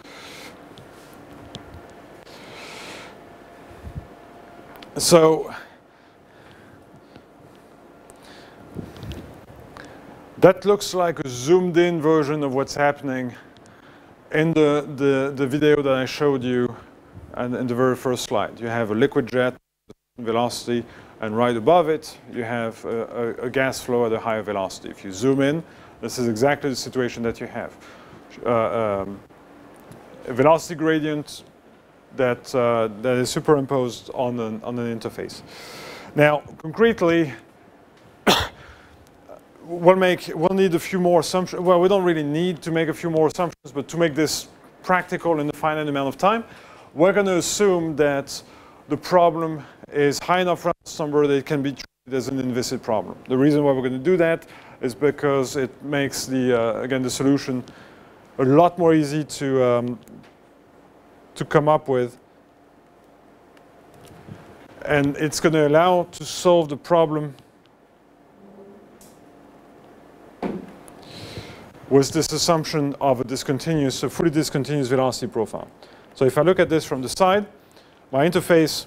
So that looks like a zoomed in version of what's happening in the video that I showed you in the very first slide. You have a liquid jet velocity, and right above it you have a gas flow at a higher velocity. If you zoom in, this is exactly the situation that you have. A velocity gradient that is superimposed on an interface. Now, concretely, we'll need a few more assumptions. Well, we don't really need to make a few more assumptions, but to make this practical in a finite amount of time, we're going to assume that the problem is high enough Reynolds number that it can be treated as an inviscid problem. The reason why we're going to do that is because it makes again, the solution a lot more easy to come up with, and it's going to allow to solve the problem with this assumption of a fully discontinuous velocity profile. So if I look at this from the side, my interface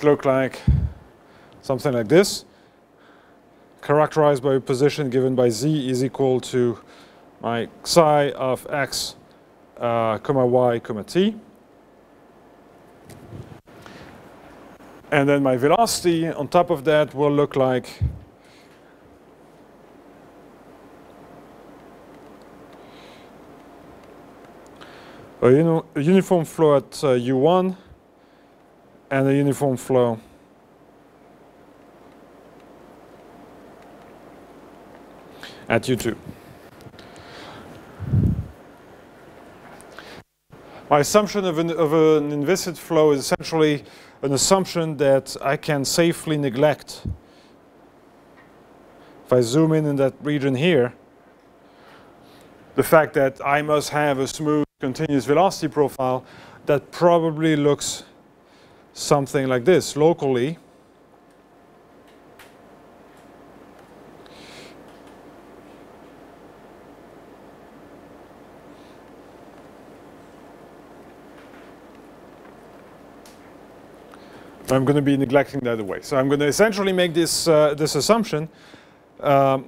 look like something like this, characterized by a position given by z is equal to my psi of x, comma y, comma t. And then my velocity on top of that will look like a uniform flow at u1 and a uniform flow at u2. My assumption of an inviscid flow is essentially an assumption that I can safely neglect. If I zoom in that region here, the fact that I must have a smooth continuous velocity profile that probably looks something like this locally. I'm going to be neglecting that away. So I'm going to essentially make this assumption that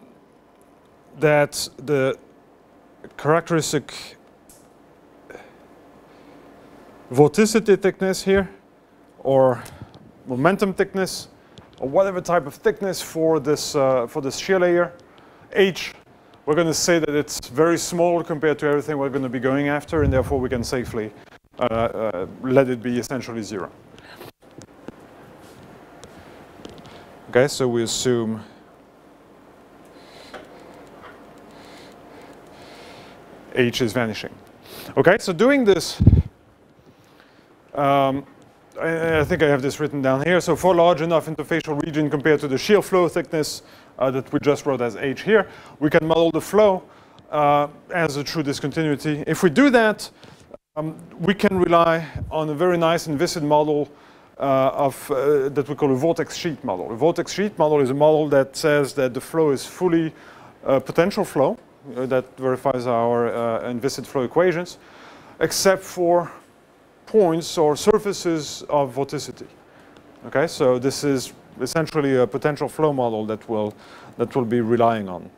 the characteristic vorticity thickness here, or momentum thickness, or whatever type of thickness for this shear layer, H, we're going to say that it's very small compared to everything we're going to be going after, and therefore we can safely let it be essentially 0. Okay, so we assume H is vanishing. Okay, so doing this, I think I have this written down here. So for large enough interfacial region compared to the shear flow thickness that we just wrote as H here, we can model the flow as a true discontinuity. If we do that, we can rely on a very nice inviscid model that we call a vortex sheet model. A vortex sheet model is a model that says that the flow is fully potential flow, that verifies our inviscid flow equations, except for points or surfaces of vorticity. Okay, so this is essentially a potential flow model that will be relying on.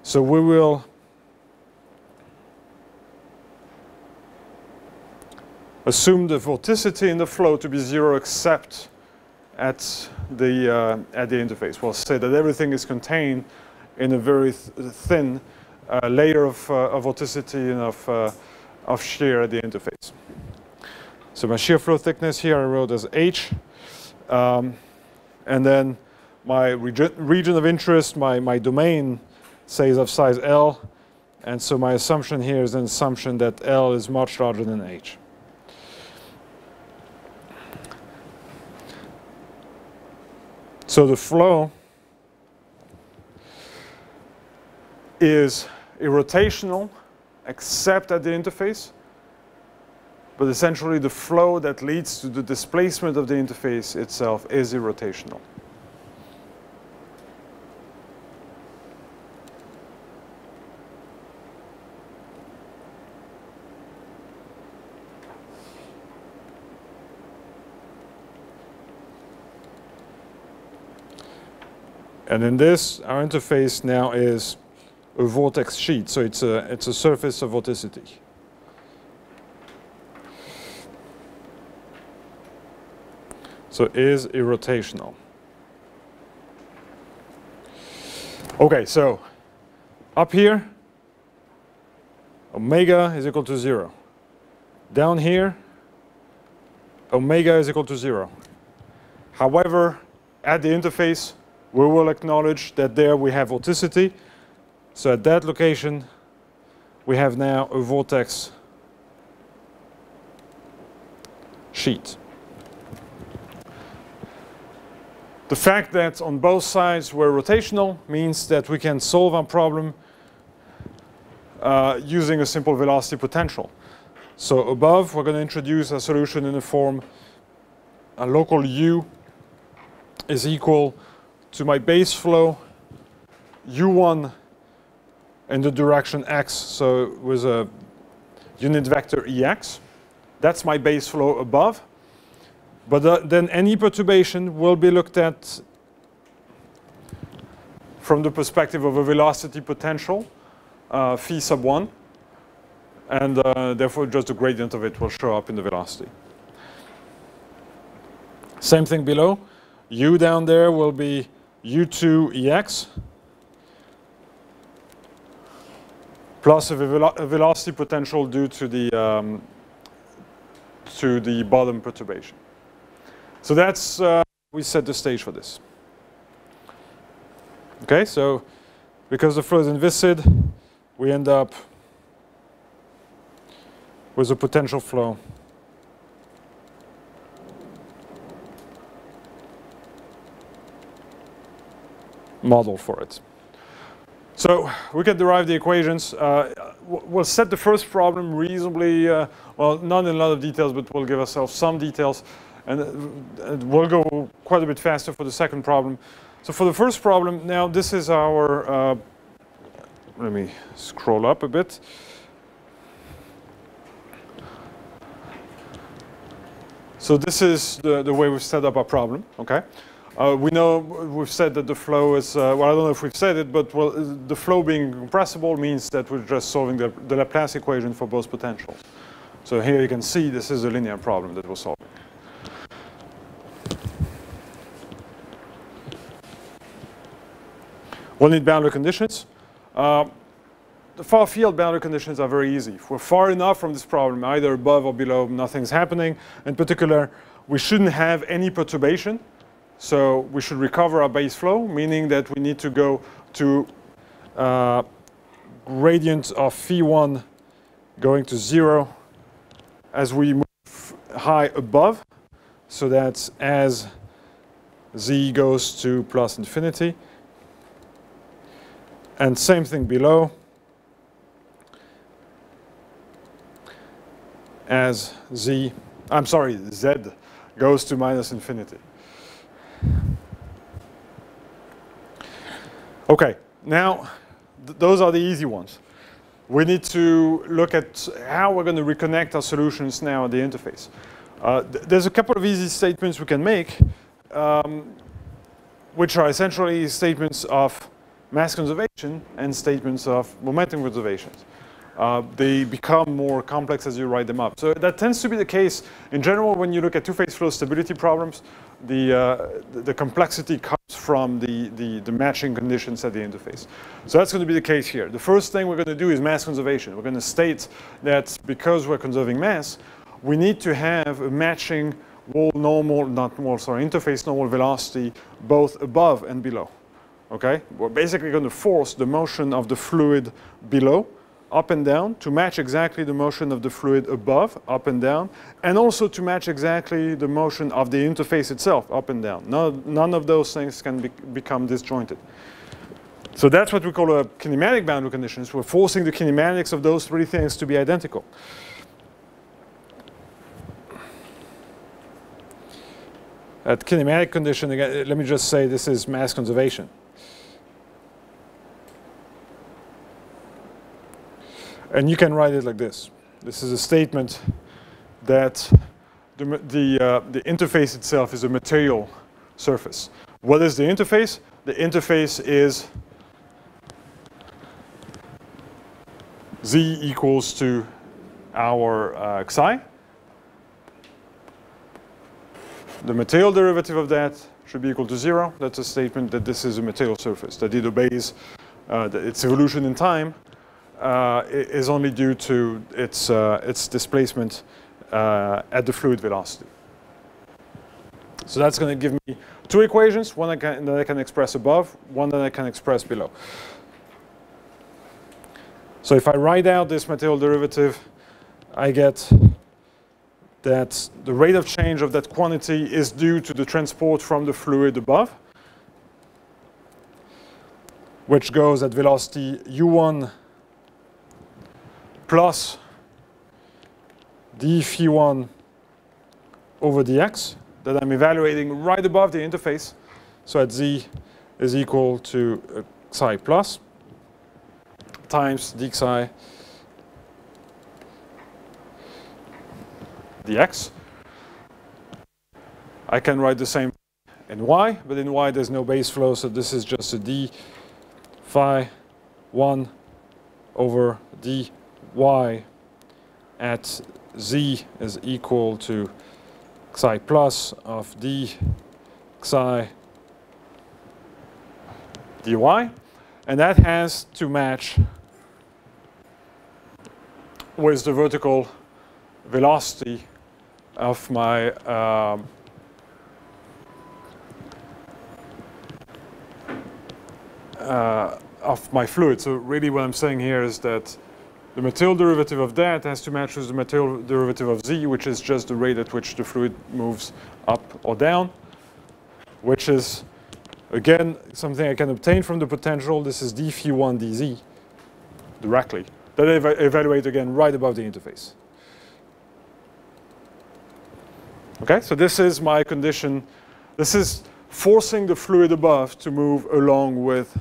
So we will assume the vorticity in the flow to be 0 except at the interface. We'll say that everything is contained in a very thin layer of vorticity and of shear at the interface. So my shear flow thickness here I wrote as H. And then my region of interest, my domain says of size L. And so my assumption here is an assumption that L is much larger than H. So the flow is irrotational, except at the interface. But essentially, the flow that leads to the displacement of the interface itself is irrotational. And in this, our interface now is a vortex sheet, so it's a surface of vorticity. So is irrotational. Okay, so up here, omega is equal to 0. Down here, omega is equal to 0. However, at the interface, we will acknowledge that there we have vorticity. So at that location, we have now a vortex sheet. The fact that on both sides we're rotational means that we can solve our problem using a simple velocity potential. So above, we're going to introduce a solution in the form a local U is equal to my base flow U1 in the direction x, so with a unit vector Ex. That's my base flow above. But then any perturbation will be looked at from the perspective of a velocity potential, phi sub 1. And therefore, just the gradient of it will show up in the velocity. Same thing below. U down there will be U2 Ex plus a velocity potential due to the bottom perturbation. So that's, we set the stage for this. Okay, so because the flow is inviscid, we end up with a potential flow model for it. So we can derive the equations. We'll set the first problem reasonably, well, not in a lot of details, but we'll give ourselves some details. And we'll go quite a bit faster for the second problem. So for the first problem, now this is our, let me scroll up a bit. So this is the way we've set up our problem, okay? We know we've said that the flow is, well, I don't know if we've said it, but well, the flow being compressible means that we're just solving the Laplace equation for both potentials. So here you can see this is a linear problem that we're solving. We'll need boundary conditions. The far field boundary conditions are very easy. If we're far enough from this problem, either above or below, nothing's happening. In particular, we shouldn't have any perturbation. So we should recover our base flow, meaning that we need to go to gradient of phi1 going to 0 as we move high above. So that's as z goes to plus infinity. And same thing below, as z goes to minus infinity. Okay, now those are the easy ones. We need to look at how we're going to reconnect our solutions now at the interface. There's a couple of easy statements we can make, which are essentially statements of mass conservation and statements of momentum conservations. They become more complex as you write them up. So that tends to be the case in general when you look at two-phase flow stability problems. The complexity comes from the matching conditions at the interface. So that's going to be the case here. The first thing we're going to do is mass conservation. We're going to state that because we're conserving mass, we need to have a matching interface normal velocity both above and below. Okay? We're basically going to force the motion of the fluid below, up and down, to match exactly the motion of the fluid above, up and down, and also to match exactly the motion of the interface itself, up and down. None of those things can become disjointed. So that's what we call a kinematic boundary conditions. We're forcing the kinematics of those three things to be identical. At kinematic condition, again, let me just say this is mass conservation. And you can write it like this. This is a statement that the interface itself is a material surface. What is the interface? The interface is z equals to our xi. The material derivative of that should be equal to 0. That's a statement that this is a material surface, that it obeys that its evolution in time is only due to its displacement at the fluid velocity. So that's going to give me two equations, one that I can express above, one that I can express below. So if I write out this material derivative, I get that the rate of change of that quantity is due to the transport from the fluid above, which goes at velocity u1 plus d phi1 over dx that I'm evaluating right above the interface. So at z is equal to xi plus times d xi dx. I can write the same in y, but in y there's no base flow, so this is just a d phi 1 over dy at z is equal to xi plus of d xi dy, and that has to match with the vertical velocity of my fluid. So really what I'm saying here is that the material derivative of that has to match with the material derivative of z, which is just the rate at which the fluid moves up or down, which is, again, something I can obtain from the potential. This is d phi1 dz directly. That I evaluate again right above the interface. Okay, so this is my condition. This is forcing the fluid above to move along with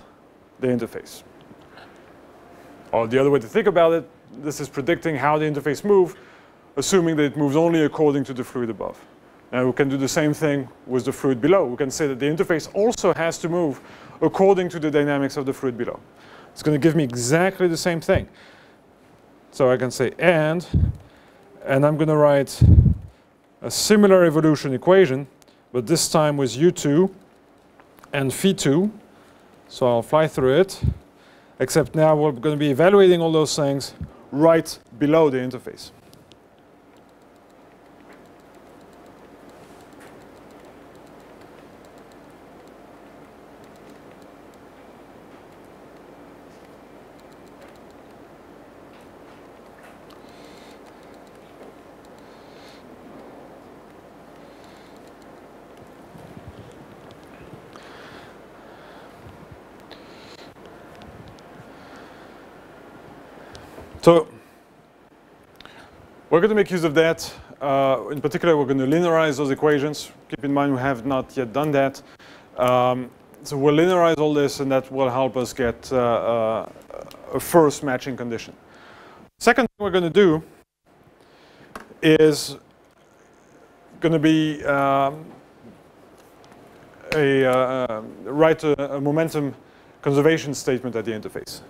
the interface. Or the other way to think about it, this is predicting how the interface moves, assuming that it moves only according to the fluid above. And we can do the same thing with the fluid below. We can say that the interface also has to move according to the dynamics of the fluid below. It's going to give me exactly the same thing. So I can say and I'm going to write a similar evolution equation, but this time with u2 and phi2. So I'll fly through it, except now we're going to be evaluating all those things right below the interface. So we're going to make use of that. In particular, we're going to linearize those equations. Keep in mind we have not yet done that. So we'll linearize all this, and that will help us get a first matching condition. Second thing we're going to do is going to be write a momentum conservation statement at the interface.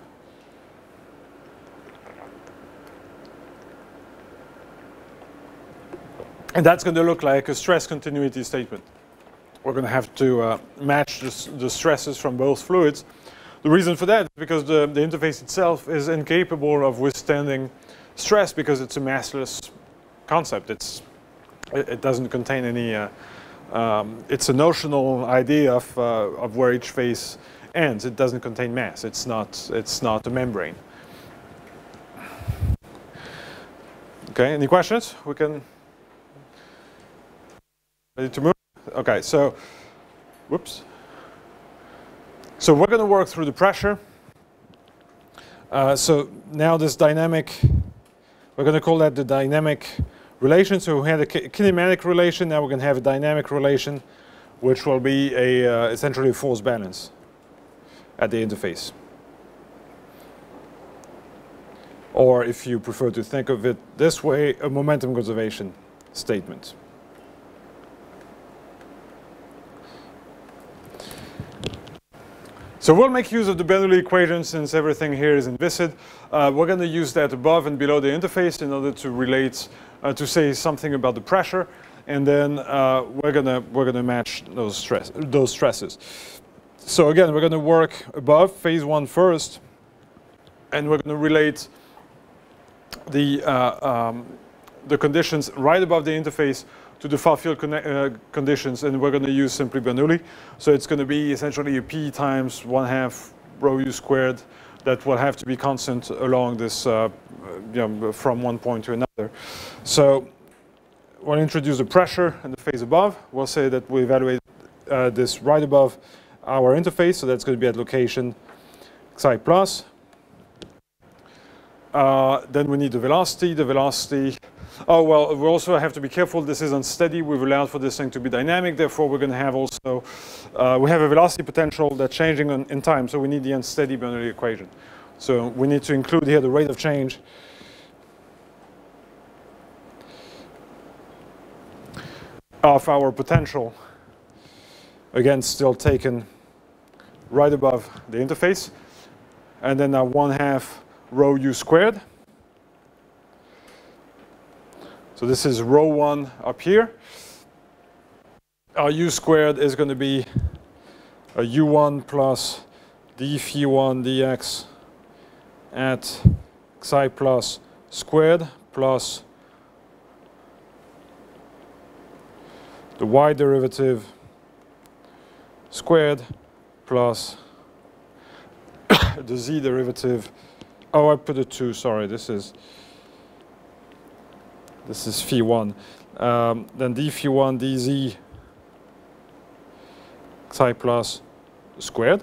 And that's going to look like a stress continuity statement. We're going to have to match the stresses from both fluids. The reason for that is because the interface itself is incapable of withstanding stress because it's a massless concept. It doesn't contain any. It's a notional idea of where each phase ends. It doesn't contain mass. It's not a membrane. Okay. Any questions? We can. Ready to move? Okay. So, whoops. So we're going to work through the pressure. So now this dynamic, we're going to call that the dynamic relation. So we had a kinematic relation, now we're going to have a dynamic relation, which will be essentially a force balance at the interface. Or if you prefer to think of it this way, a momentum conservation statement. So we'll make use of the Bernoulli equation since everything here is inviscid. We're going to use that above and below the interface in order to relate, to say something about the pressure, and then we're gonna match those stresses. So again, we're going to work above phase 1 first, and we're going to relate the conditions right above the interface to the far field conditions, and we're going to use simply Bernoulli. So it's going to be essentially a P times 1/2 rho u squared that will have to be constant along this, from one point to another. So we'll introduce the pressure in the phase above. We'll say that we evaluate this right above our interface, so that's going to be at location xi plus. Then we need the velocity. The velocity. Oh, well, we also have to be careful. This is unsteady. We've allowed for this thing to be dynamic. Therefore, we're going to have also, we have a velocity potential that's changing in time. So we need the unsteady Bernoulli equation. So we need to include here the rate of change of our potential. Again, still taken right above the interface. And then now 1/2 rho u squared. So this is rho 1 up here. Our u squared is going to be a u1 plus d phi 1 dx at xi plus squared plus the y derivative squared plus the z derivative. Oh, I put a 2, sorry, this is phi 1. Then d phi 1 dz xi plus squared.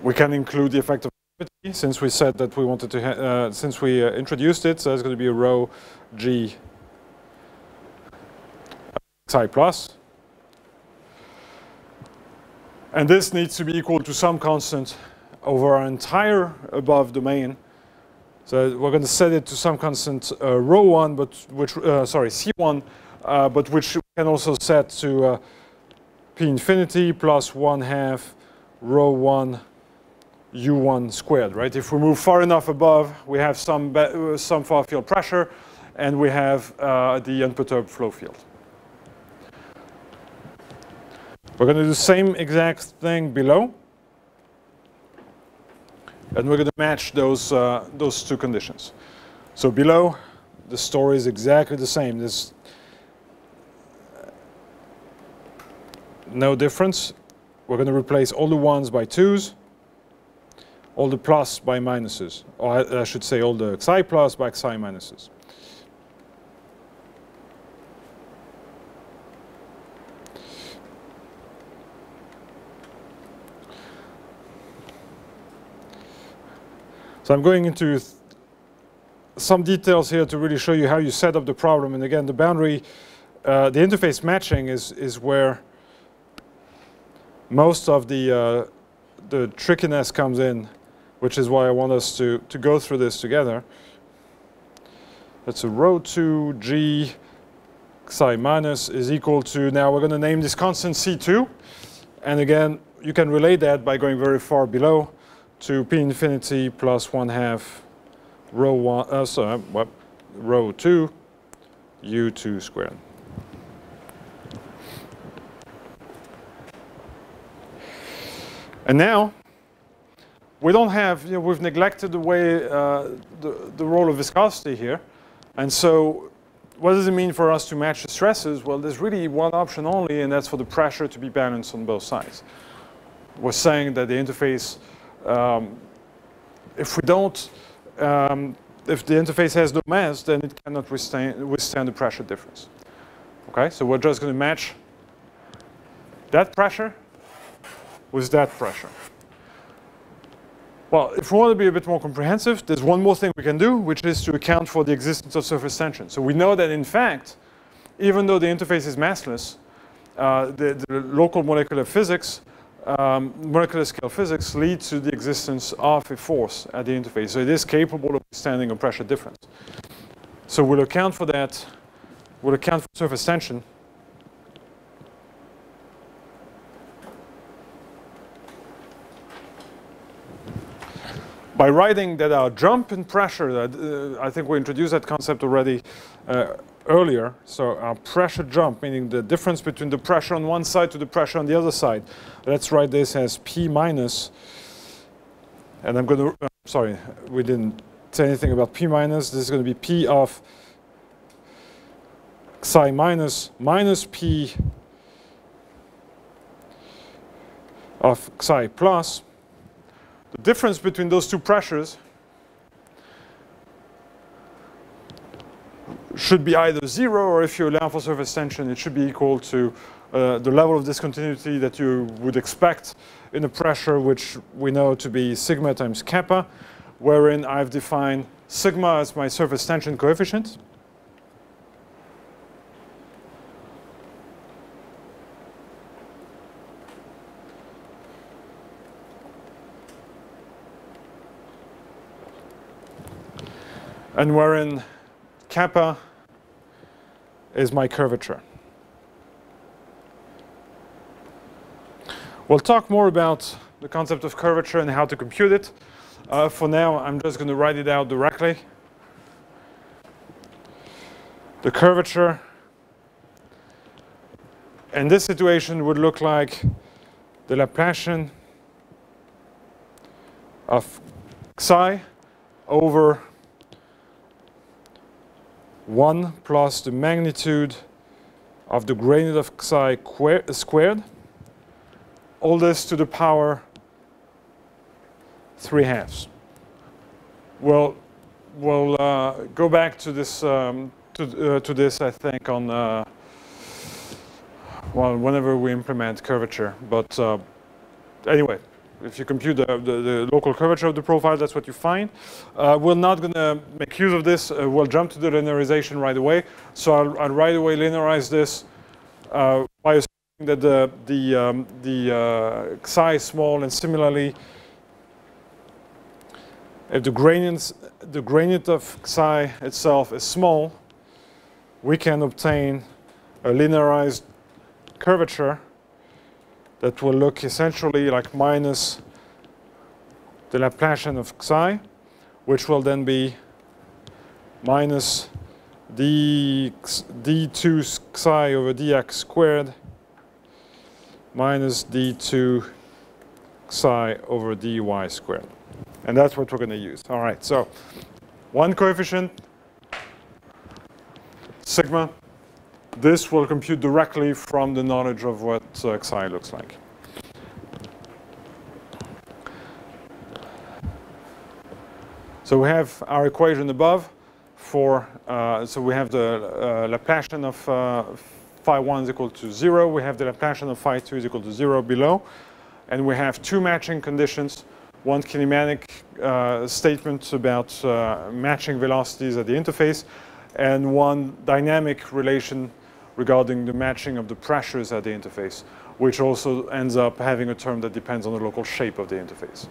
We can include the effect of gravity since we said that we wanted to, since we introduced it, so it's going to be a rho g xi plus. And this needs to be equal to some constant over our entire above domain. So we're going to set it to some constant rho 1, but which sorry c1, but which we can also set to p infinity plus 1/2 rho 1 u1 squared. Right? If we move far enough above, we have some far field pressure, and we have the unperturbed flow field. We're going to do the same exact thing below. And we're going to match those two conditions. So below, the story is exactly the same. There's no difference. We're going to replace all the 1s by 2s, all the plus by minuses. Or I should say all the xi plus by xi minuses. So I'm going into some details here to really show you how you set up the problem. And again, the boundary, the interface matching is where most of the trickiness comes in, which is why I want us to go through this together. That's a rho 2 g xi minus is equal to, now we're going to name this constant C2. And again, you can relate that by going very far below to p infinity plus 1/2 rho 1, rho 2 u2 squared. And now we don't have, we've neglected the way the role of viscosity here. And so what does it mean for us to match the stresses? Well, there's really one option only, and that's for the pressure to be balanced on both sides. We're saying that the interface, if the interface has no mass, then it cannot withstand the pressure difference. Okay, so we're just going to match that pressure with that pressure. Well, if we want to be a bit more comprehensive, there's one more thing we can do, which is to account for the existence of surface tension. So we know that, in fact, even though the interface is massless, the local molecular physics, molecular scale physics lead to the existence of a force at the interface. So it is capable of withstanding a pressure difference. So we'll account for that. We'll account for surface tension. By writing that our jump in pressure, I think we introduced that concept already earlier. So our pressure jump, meaning the difference between the pressure on one side to the pressure on the other side. Let's write this as P minus, and I'm going to, sorry, we didn't say anything about P minus. This is going to be P of psi minus P of psi plus. The difference between those two pressures should be either 0, or if you allow for surface tension, it should be equal to the level of discontinuity that you would expect in a pressure which we know to be sigma times kappa, wherein I've defined sigma as my surface tension coefficient. And wherein kappa is my curvature. We'll talk more about the concept of curvature and how to compute it. For now, I'm just going to write it out directly. The curvature in this situation would look like the Laplacian of psi over 1 plus the magnitude of the gradient of psi squared. All this to the power 3/2. We'll go back to this this, I think, on well, whenever we implement curvature. But anyway, if you compute the local curvature of the profile, that's what you find. We're not going to make use of this. We'll jump to the linearization right away. So I'll right away linearize this by assuming that the psi is small, and similarly, if the gradient of psi itself is small, we can obtain a linearized curvature that will look essentially like minus the Laplacian of psi, which will then be minus d2 psi over dx squared minus d2 psi over dy squared. And that's what we're going to use. All right, so one coefficient, sigma. This will compute directly from the knowledge of what psi looks like. So we have our equation above for, so we have the Laplacian of phi 1 is equal to 0. We have the Laplacian of phi 2 is equal to 0 below. And we have two matching conditions. One kinematic statement about matching velocities at the interface, and one dynamic relation regarding the matching of the pressures at the interface, which also ends up having a term that depends on the local shape of the interface.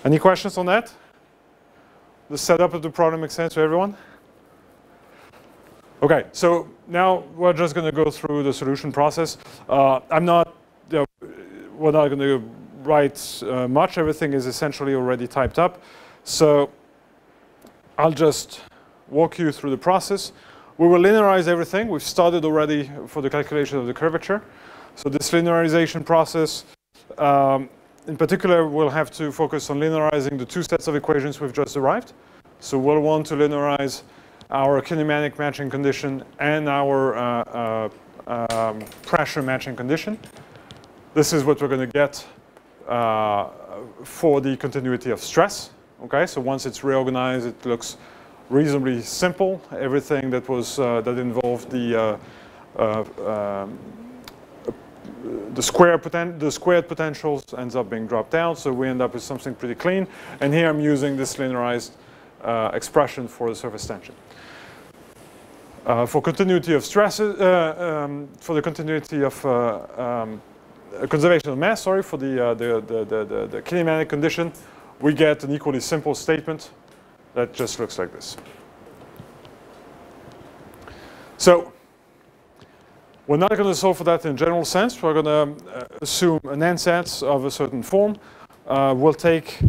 Any questions on that? The setup of the problem makes sense to everyone? Okay, so now we're just going to go through the solution process. We're not going to write much. Everything is essentially already typed up. So I'll just walk you through the process. We will linearize everything. We've started already for the calculation of the curvature. So this linearization process in particular, we'll have to focus on linearizing the two sets of equations we've just derived. So we'll want to linearize our kinematic matching condition and our pressure matching condition. This is what we're going to get for the continuity of stress. Okay, so once it's reorganized, it looks reasonably simple. Everything that was that involved the squared potentials ends up being dropped out, so we end up with something pretty clean. And here I'm using this linearized expression for the surface tension. For continuity of stresses, for the continuity of conservation of mass, sorry, for the kinematic condition, we get an equally simple statement that just looks like this. So we're not going to solve for that in general sense. We're going to assume an ansatz of a certain form. We'll take,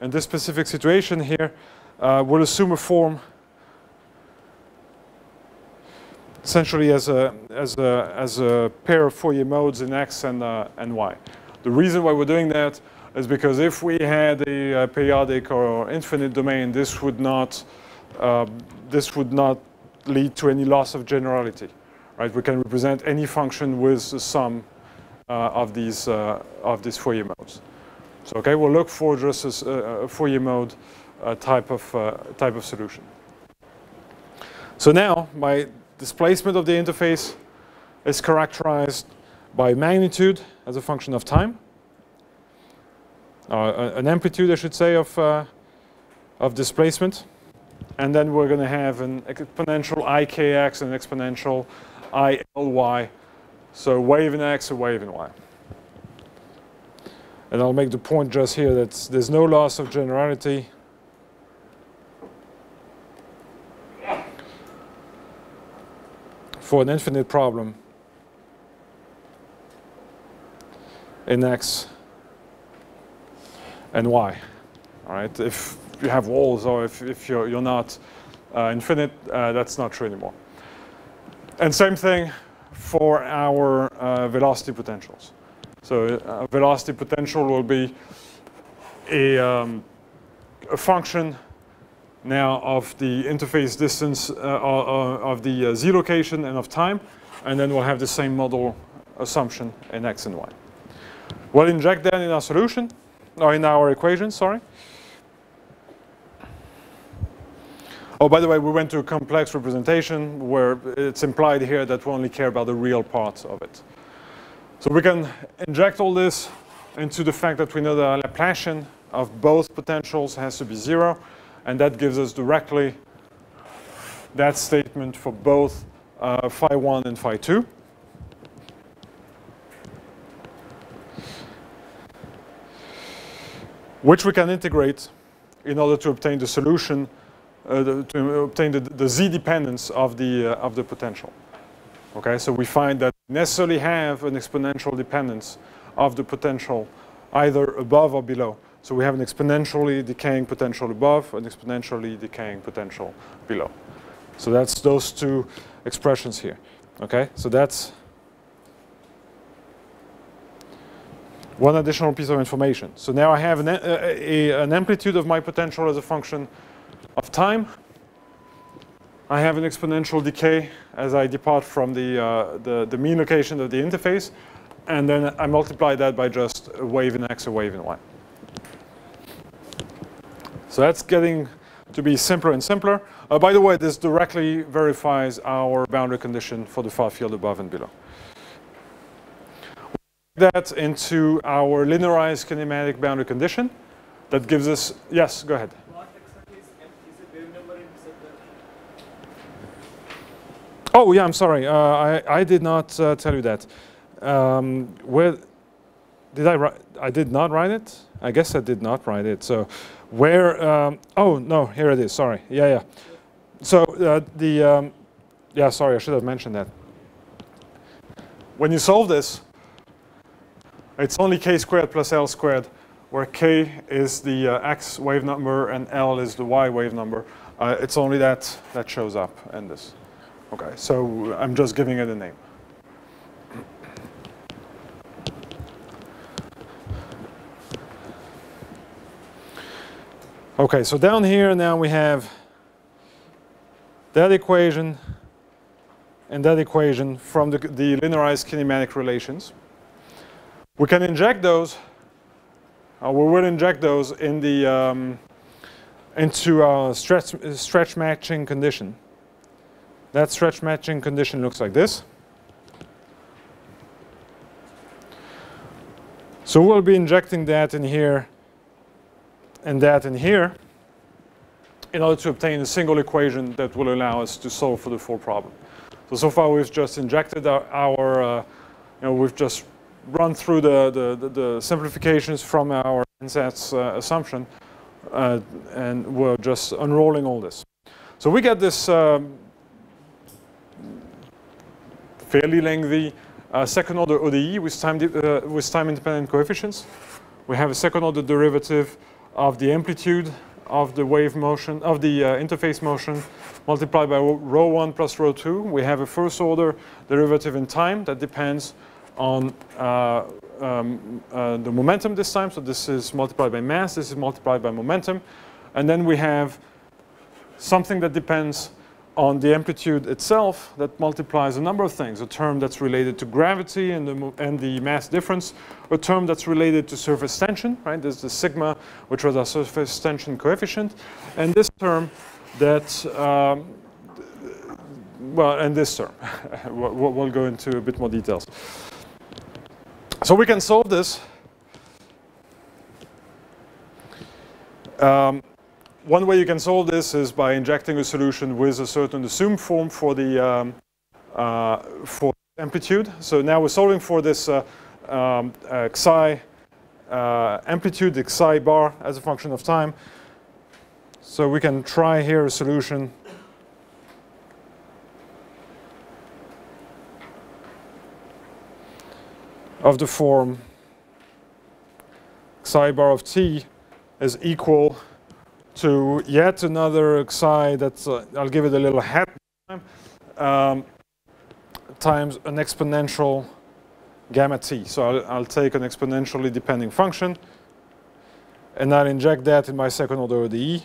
in this specific situation here, we'll assume a form essentially as a pair of Fourier modes in X and Y. The reason why we're doing that is because if we had a periodic or infinite domain, this would not lead to any loss of generality. Right? We can represent any function with the sum of these Fourier modes. So okay, we'll look for just a Fourier mode type of solution. So now my displacement of the interface is characterized by magnitude as a function of time, an amplitude, I should say, of displacement, and then we're going to have an exponential ikx and an exponential ILY, so wave in X, a wave in Y. And I'll make the point just here that there's no loss of generality for an infinite problem in X and Y. All right, if you have walls or if you're not infinite, that's not true anymore. And same thing for our velocity potentials. So a velocity potential will be a function now of the interface distance of the Z location and of time, and then we'll have the same model assumption in X and Y. We'll inject that in our solution, or in our equation, sorry. Oh, by the way, we went to a complex representation where it's implied here that we only care about the real parts of it. So we can inject all this into the fact that we know the Laplacian of both potentials has to be 0, and that gives us directly that statement for both phi 1 and phi 2. Which we can integrate in order to obtain the solution, to obtain the Z dependence of the potential. Okay, so we find that we necessarily have an exponential dependence of the potential either above or below. So we have an exponentially decaying potential above, an exponentially decaying potential below. So that's those two expressions here. Okay, so that's one additional piece of information. So now I have an amplitude of my potential as a function of time. I have an exponential decay as I depart from the mean location of the interface, and then I multiply that by just a wave in X, a wave in Y. So that's getting to be simpler and simpler. By the way, this directly verifies our boundary condition for the far field above and below. We put that into our linearized kinematic boundary condition. That gives us, yes, go ahead. What exactly is a wave number in this equation? Oh, yeah, I'm sorry. I did not tell you that. Where did I write? I did not write it? I guess I did not write it. So where, oh, no, here it is. Sorry. Yeah, yeah. So yeah, sorry, I should have mentioned that. When you solve this, it's only k squared plus l squared, where k is the x wave number and l is the y wave number. It's only that shows up in this. Okay, so I'm just giving it a name. Okay, so down here now we have that equation and that equation from the linearized kinematic relations. We can inject those, we will inject those in the, into our stretch matching condition. That stretch matching condition looks like this. So we'll be injecting that in here and that in here in order to obtain a single equation that will allow us to solve for the full problem. So far we've just injected we've just run through the simplifications from our ansatz assumption, and we're just unrolling all this. So we get this fairly lengthy second order ODE with time independent coefficients. We have a second order derivative of the amplitude of the wave motion, of the interface motion, multiplied by ρ1 plus ρ2. We have a first order derivative in time that depends on the momentum this time. So this is multiplied by mass, this is multiplied by momentum. And then we have something that depends on the amplitude itself that multiplies a number of things. A term that's related to gravity and the mass difference. A term that's related to surface tension, right? There's the sigma, which was our surface tension coefficient. And this term that, and this term. We'll go into a bit more details. So we can solve this. One way you can solve this is by injecting a solution with a certain assumed form for the for amplitude. So now we're solving for this xi amplitude, the xi bar as a function of time. So we can try here a solution of the form xi bar of t is equal to yet another xi that's, I'll give it a little hat time, times an exponential gamma t. So I'll take an exponentially depending function and I'll inject that in my second order ODE.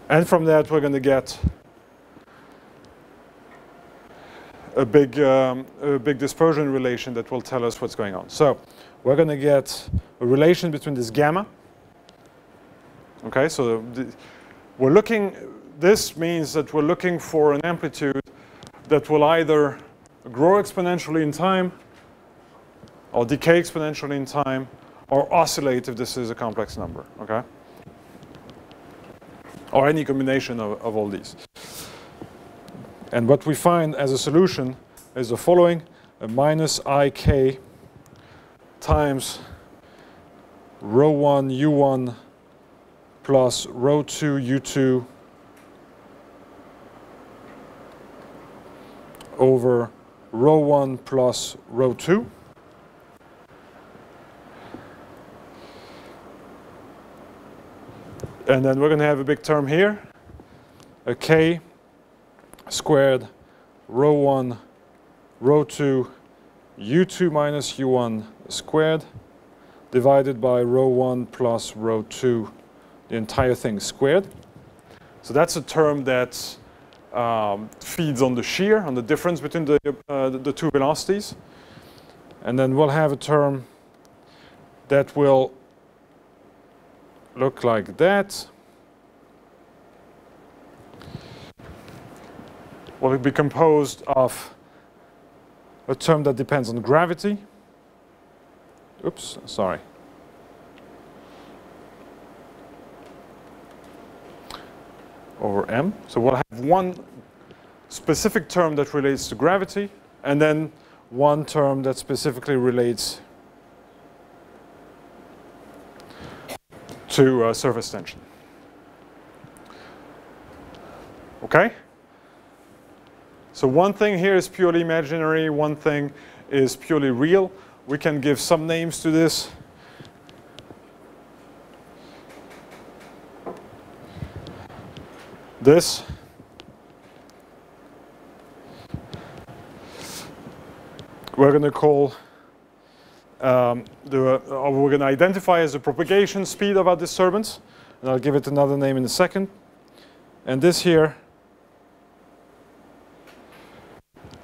And from that we're going to get a big dispersion relation that will tell us what's going on. So we're going to get a relation between this gamma. Okay, so we're looking, this means that we're looking for an amplitude that will either grow exponentially in time or decay exponentially in time or oscillate if this is a complex number, okay? Or any combination of all these. And what we find as a solution is the following: a minus ik times ρ1 u1 plus ρ2 u2 over ρ1 plus ρ2. And then we're going to have a big term here, a k squared ρ1 ρ2 u2 minus u1 squared divided by ρ1 plus ρ2, the entire thing squared. So that's a term that feeds on the shear, on the difference between the two velocities. And then we'll have a term that will look like that. Will be composed of a term that depends on gravity. Oops, sorry. Over m. So we'll have one specific term that relates to gravity, and then one term that specifically relates to surface tension. Okay? So one thing here is purely imaginary, one thing is purely real. We can give some names to this. This we're going to call or we're going to identify as the propagation speed of our disturbance, and I'll give it another name in a second. And this here,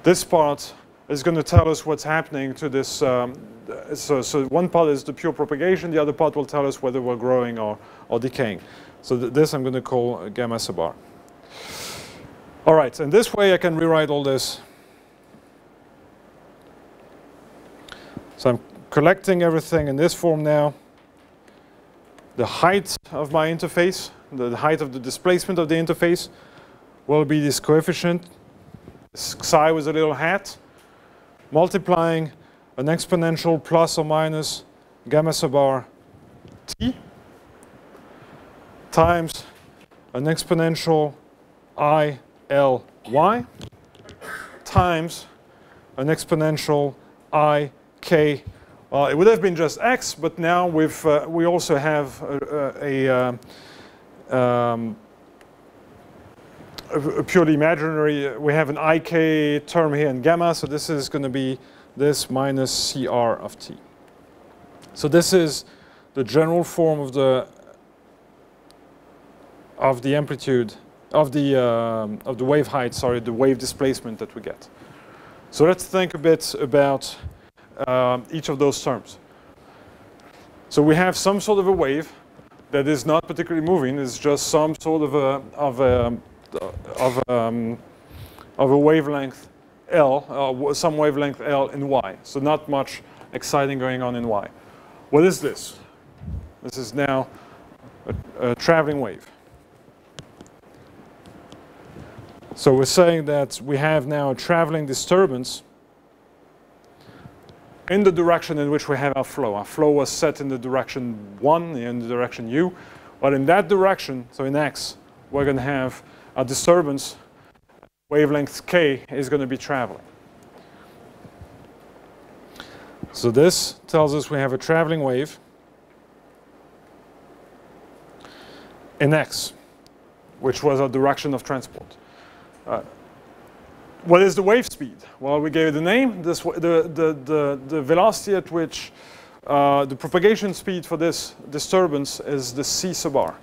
this part is going to tell us what's happening to this. So one part is the pure propagation, the other part will tell us whether we're growing or decaying. So this I'm going to call gamma sub r. All right, and this way I can rewrite all this. So I'm collecting everything in this form now. The height of my interface, the height of the displacement of the interface, will be this coefficient, psi with a little hat, multiplying an exponential plus or minus gamma sub r t times an exponential I L y times an exponential I K. Well, it would have been just x, but now we also have a purely imaginary. We have an IK term here in gamma, so this is going to be this minus CR of t. So this is the general form of the amplitude of the wave height. Sorry, the wave displacement that we get. So let's think a bit about each of those terms. So we have some sort of a wave that is not particularly moving. It's just some sort of a wavelength L, some wavelength L in Y. So not much exciting going on in Y. What is this? This is now a traveling wave. So we're saying that we have now a traveling disturbance in the direction in which we have our flow. Our flow was set in the direction 1, in the direction u. But in that direction, so in x, we're going to have a disturbance, wavelength k is going to be traveling. So this tells us we have a traveling wave in x, which was our direction of transport. What is the wave speed? Well, we gave it a name. This, the velocity at which the propagation speed for this disturbance is the c sub r.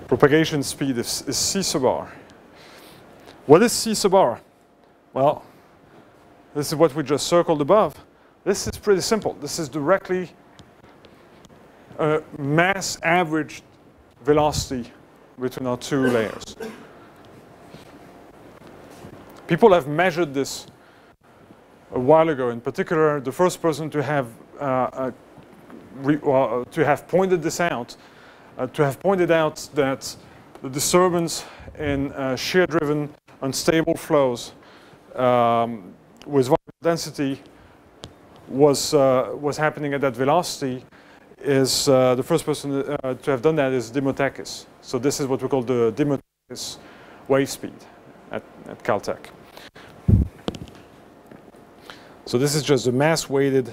Propagation speed is c sub r. What is c sub r? Well, this is what we just circled above. This is pretty simple. This is directly mass average velocity between our two layers. People have measured this a while ago. In particular, the first person to have pointed this out, to have pointed out that the disturbance in shear-driven unstable flows with variable density was happening at that velocity is the first person to have done that is Dimotakis. So this is what we call the Dimotakis wave speed at Caltech. So this is just the mass-weighted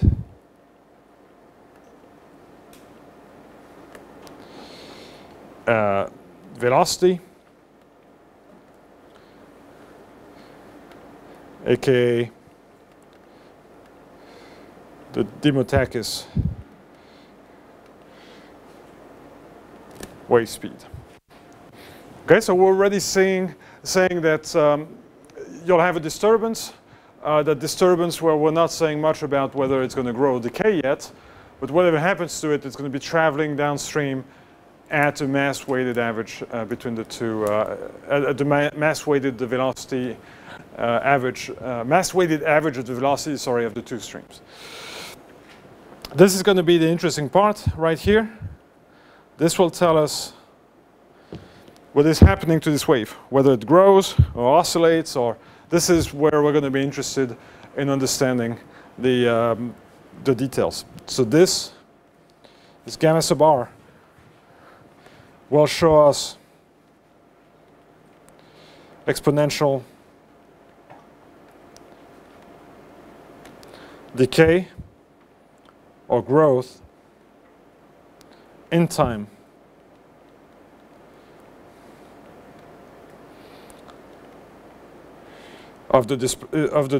velocity, aka the Dimotakis wave speed. Okay, so we're already saying that you'll have a disturbance. That disturbance where we're not saying much about whether it's going to grow or decay yet, but whatever happens to it, it's going to be traveling downstream at a mass-weighted average between the two, at the mass-weighted velocity average, mass-weighted average of the velocity, sorry, of the two streams. This is going to be the interesting part right here. This will tell us what is happening to this wave, whether it grows or oscillates, or this is where we're going to be interested in understanding the details. So this gamma sub r will show us exponential decay or growth in time of the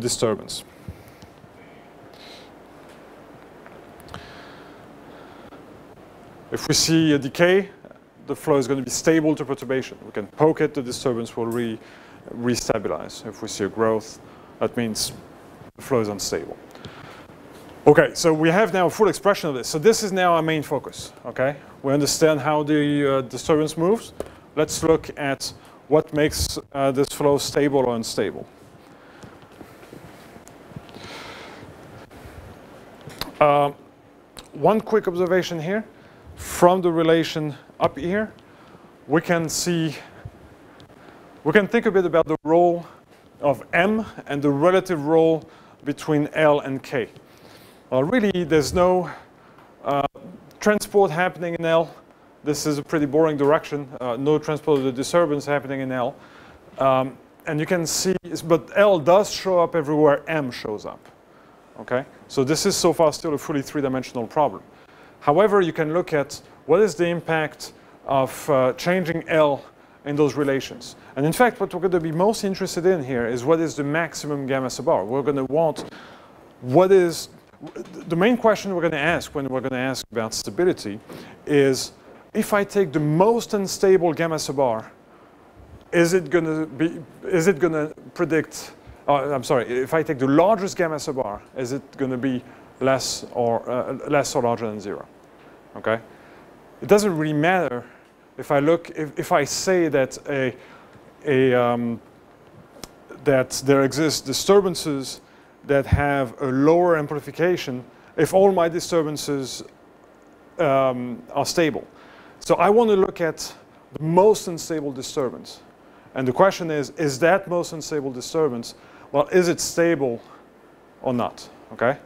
disturbance. If we see a decay, the flow is going to be stable to perturbation. We can poke it, the disturbance will re-stabilize. If we see a growth, that means the flow is unstable. Okay, so we have now a full expression of this. So this is now our main focus, okay? We understand how the disturbance moves. Let's look at what makes this flow stable or unstable. One quick observation here. From the relation up here, we can think a bit about the role of M and the relative role between L and K. Well, really, there's no transport happening in L. This is a pretty boring direction. No transport of the disturbance happening in L. And you can see, but L does show up everywhere M shows up. Okay? So this is so far still a fully three-dimensional problem. However, you can look at what is the impact of changing L in those relations. And in fact, what we're going to be most interested in here is what is the maximum gamma sub r. We're going to want what is the main question we're going to ask when we're going to ask about stability is, if I take the most unstable gamma sub r, is it going to predict, I'm sorry, if I take the largest gamma sub r, is it going to be less or larger than 0? Okay? It doesn't really matter if I look, if I say that that there exist disturbances that have a lower amplification, if all my disturbances are stable. So I want to look at the most unstable disturbance. And the question is that most unstable disturbance, well, is it stable or not? Okay?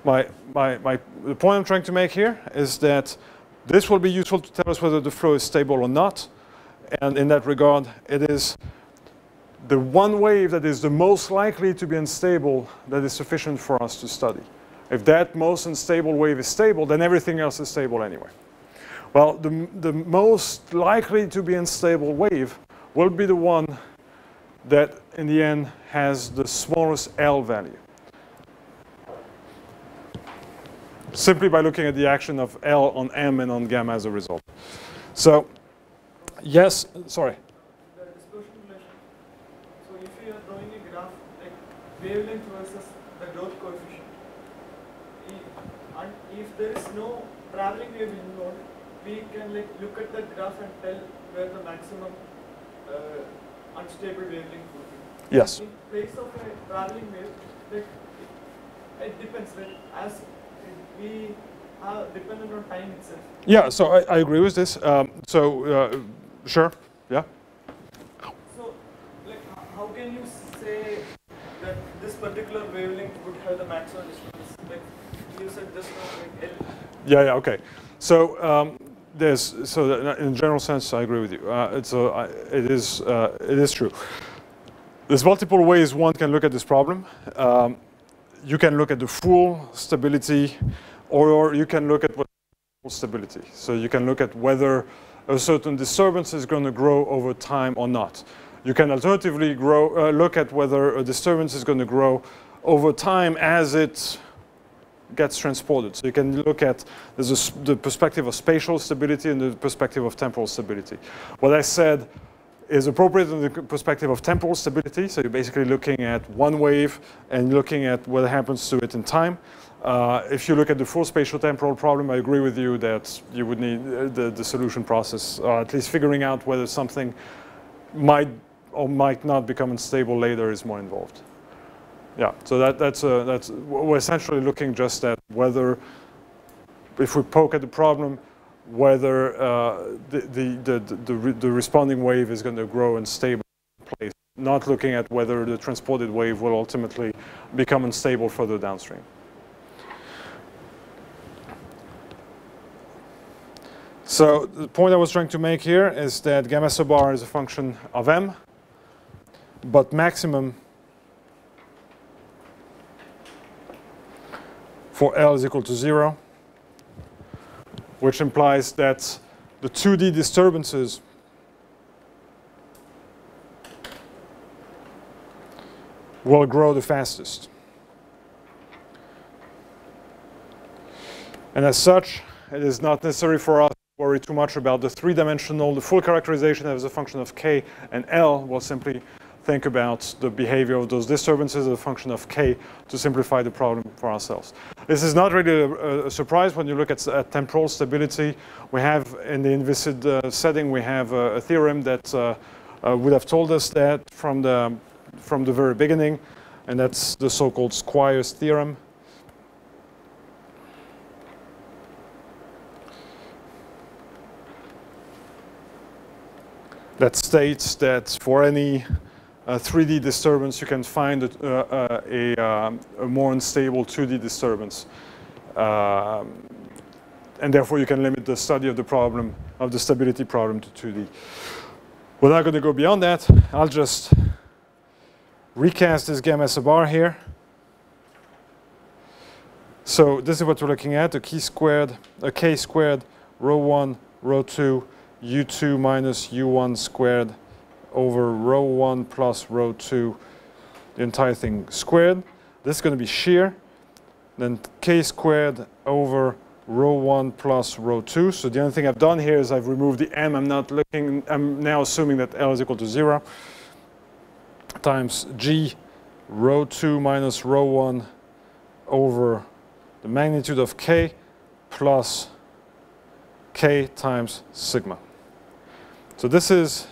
The point I'm trying to make here is that this will be useful to tell us whether the flow is stable or not. And in that regard, it is the one wave that is the most likely to be unstable that is sufficient for us to study. If that most unstable wave is stable, then everything else is stable anyway. Well, the most likely to be unstable wave will be the one that in the end has the smallest L value. Simply by looking at the action of L on M and on gamma as a result. So, yes, sorry. The dispersion relation. So if you are drawing a graph like wavelength versus the growth coefficient, and if there is no traveling wave involved, we can like look at the graph and tell where the maximum unstable wavelength would be. Yes. In place of a traveling wave, like it depends. Like as we are dependent on time itself. Yeah, so I agree with this. Sure, yeah. So, like, how can you say that this particular wavelength would have the maximum distance? Like you said just now, like L. Yeah, okay. So in general sense, I agree with you. It is true. There's multiple ways one can look at this problem. You can look at the full stability, or you can look at what stability. So you can look at whether a certain disturbance is going to grow over time or not. You can alternatively look at whether a disturbance is going to grow over time as it gets transported. So you can look at the perspective of spatial stability and the perspective of temporal stability. What I said is appropriate in the perspective of temporal stability. So you're basically looking at one wave and looking at what happens to it in time. If you look at the full spatial temporal problem, I agree with you that you would need the solution process, or at least figuring out whether something might or might not become unstable later is more involved. Yeah, so that's we're essentially looking just at whether, if we poke at the problem, whether the responding wave is going to grow in stable place, not looking at whether the transported wave will ultimately become unstable further downstream. So the point I was trying to make here is that gamma sub r is a function of M, but maximum for L is equal to 0, which implies that the 2D disturbances will grow the fastest. And as such, it is not necessary for us to worry too much about the three-dimensional, the full characterization as a function of K and L. We'll simply think about the behavior of those disturbances as a function of K to simplify the problem for ourselves. This is not really a surprise when you look at temporal stability. We have, in the inviscid setting, we have a theorem that would have told us that from the very beginning, and that's the so-called Squires theorem. That states that for any 3D disturbance, you can find a more unstable 2D disturbance. And therefore, you can limit the study of the problem, of the stability problem, to 2D. We're not going to go beyond that. I'll just recast this gamma sub r here. So this is what we're looking at, a k squared, rho 1, rho 2, u2 minus u1 squared over rho 1 plus rho 2, the entire thing squared. This is going to be shear. Then k squared over rho 1 plus rho 2. So the only thing I've done here is I've removed the m. I'm now assuming that L is equal to 0 times g rho 2 minus rho 1 over the magnitude of k plus k times sigma. So this is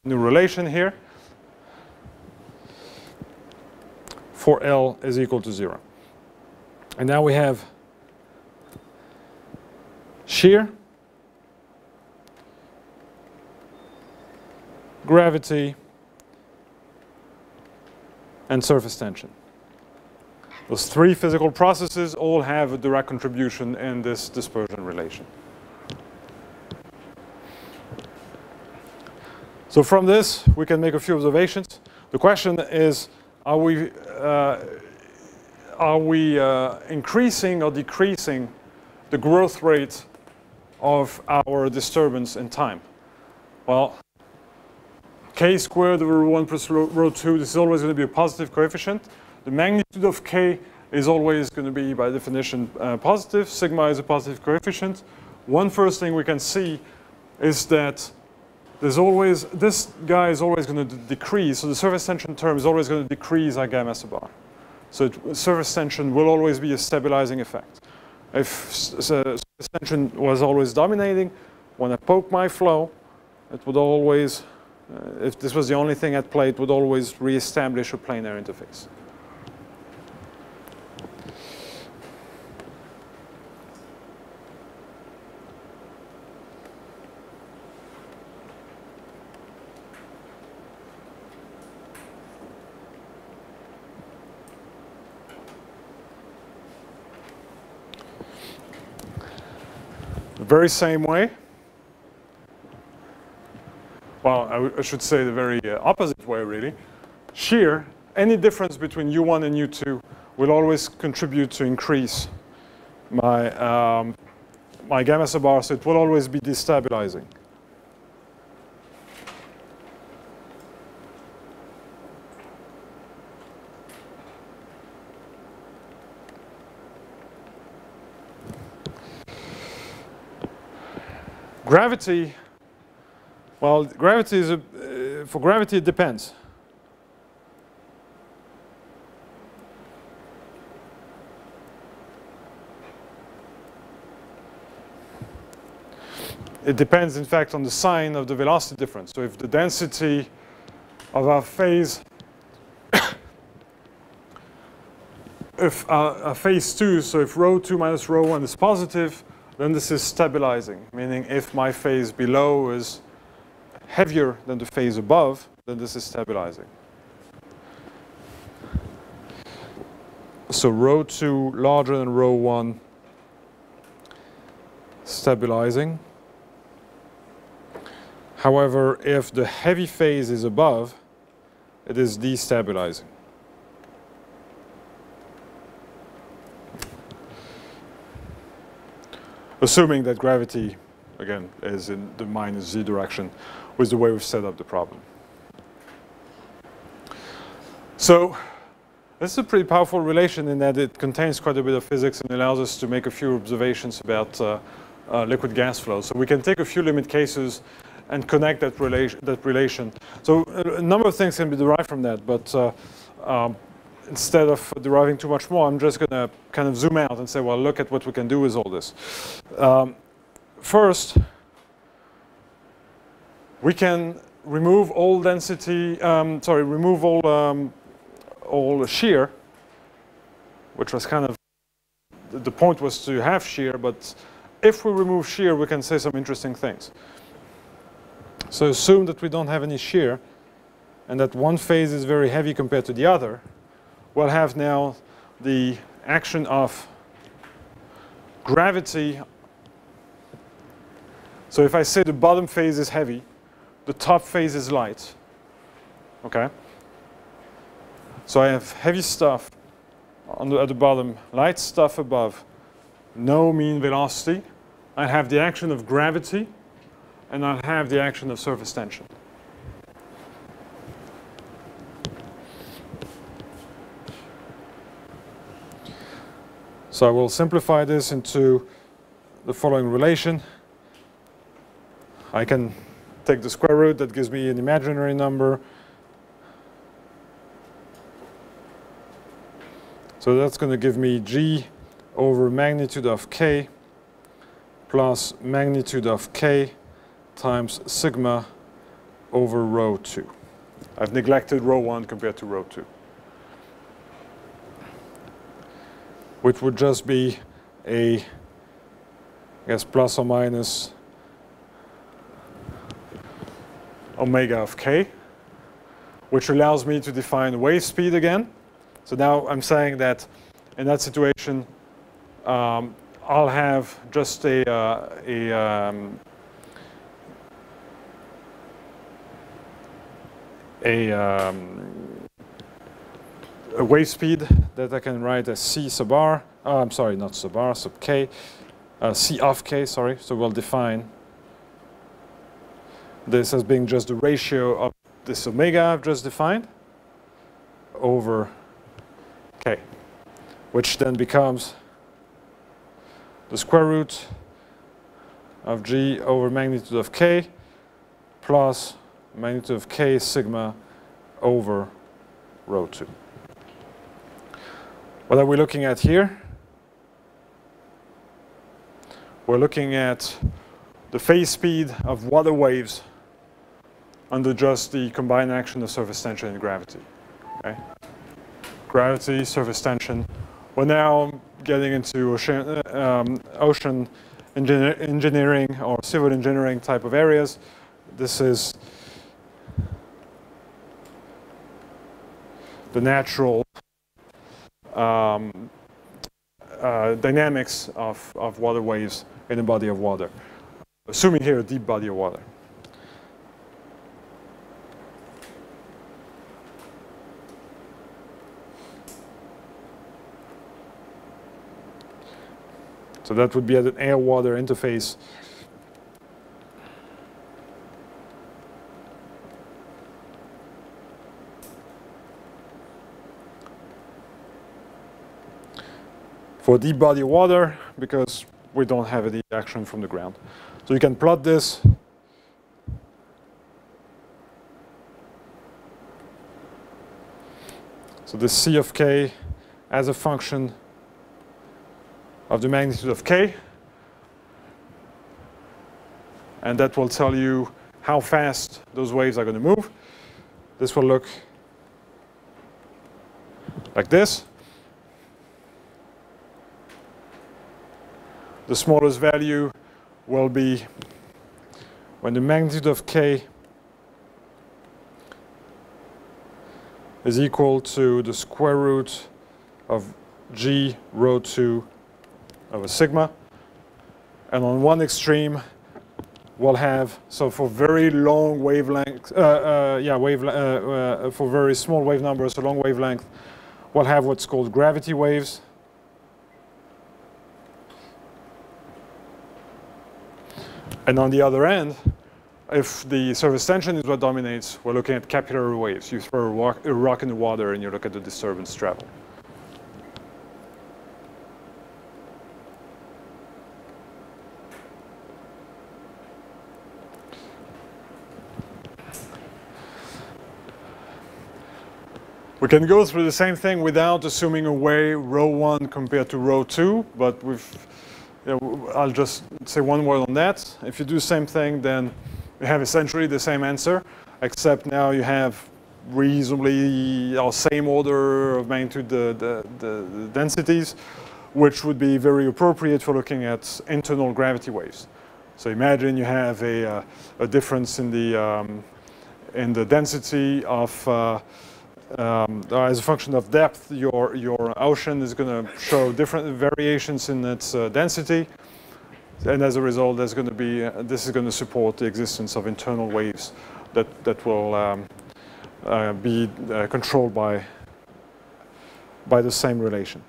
a new relation here for L is equal to 0. And now we have shear, gravity, and surface tension. Those three physical processes all have a direct contribution in this dispersion relation. So from this, we can make a few observations. The question is, are we increasing or decreasing the growth rate of our disturbance in time? Well, k squared over rho 1 plus rho 2, this is always going to be a positive coefficient. The magnitude of k is always going to be, by definition, positive. Sigma is a positive coefficient. One first thing we can see is that there's always, this guy is always going to decrease. So the surface tension term is always going to decrease our gamma sub r. So surface tension will always be a stabilizing effect. If surface tension was always dominating, when I poke my flow, it would always, if this was the only thing at play, it would always reestablish a planar interface. The very same way, well, I should say the very opposite way, really. Shear, any difference between U1 and U2 will always contribute to increase my, my gamma sub r, so it will always be destabilizing. Gravity, well, gravity is for gravity it depends. It depends, in fact, on the sign of the velocity difference. So if the density of our phase, if phase 2, so if rho 2 minus rho 1 is positive, then this is stabilizing, meaning if my phase below is heavier than the phase above, then this is stabilizing. So rho 2 larger than rho 1, stabilizing. However, if the heavy phase is above, it is destabilizing. Assuming that gravity, again, is in the minus z direction with the way we've set up the problem. So this is a pretty powerful relation in that it contains quite a bit of physics and allows us to make a few observations about liquid gas flow. So we can take a few limit cases and connect that relation. So a number of things can be derived from that, but instead of deriving too much more, I'm just going to kind of zoom out and say, well, look at what we can do with all this. First, we can remove all density, remove all shear, which was kind of, the point was to have shear, but if we remove shear, we can say some interesting things. So assume that we don't have any shear, and that one phase is very heavy compared to the other. We'll have now the action of gravity. So if I say the bottom phase is heavy, the top phase is light, okay? So I have heavy stuff at the bottom, light stuff above, no mean velocity. I have the action of gravity, and I have the action of surface tension. So I will simplify this into the following relation. I can take the square root, that gives me an imaginary number. So that's going to give me g over magnitude of k plus magnitude of k times sigma over rho 2. I've neglected rho 1 compared to rho 2. Which would just be a, I guess, plus or minus omega of k, which allows me to define wave speed again. So now I'm saying that in that situation, I'll have just a wave speed that I can write as c sub r, I'm sorry, not sub r, sub k, c of k, sorry. So we'll define this as being just the ratio of this omega I've just defined over k, which then becomes the square root of g over magnitude of k plus magnitude of k sigma over rho 2. What are we looking at here? We're looking at the phase speed of water waves under just the combined action of surface tension and gravity. Okay? Gravity, surface tension. We're now getting into ocean engineering or civil engineering type of areas. This is the natural dynamics of water waves in a body of water, assuming here a deep body of water. So that would be at an air-water interface. For deep body of water, because we don't have any action from the ground. So you can plot this. So this c of k as a function of the magnitude of k. And that will tell you how fast those waves are going to move. This will look like this. The smallest value will be when the magnitude of k is equal to the square root of g rho 2 over sigma. And on one extreme, we'll have, so for very long wavelength, for very small wave numbers, a long wavelength, we'll have what's called gravity waves. And on the other end, if the surface tension is what dominates, we're looking at capillary waves. You throw a rock in the water and you look at the disturbance travel. We can go through the same thing without assuming away rho 1 compared to rho 2, but I'll just say one word on that. If you do the same thing, then you have essentially the same answer, except now you have reasonably our same order of magnitude the densities, which would be very appropriate for looking at internal gravity waves. So imagine you have a difference in the density of as a function of depth, your ocean is going to show different variations in its density, and as a result, there's going to be this is going to support the existence of internal waves that will be controlled by the same relation,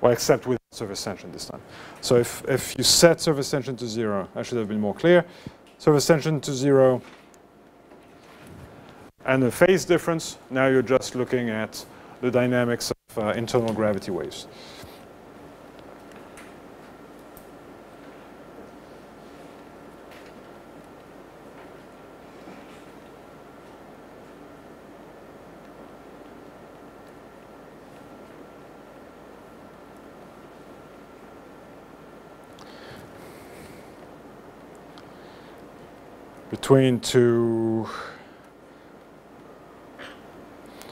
well, except with surface tension this time. So if you set surface tension to 0, I should have been more clear. Surface tension to 0. And the phase difference, now you're just looking at the dynamics of internal gravity waves. Between two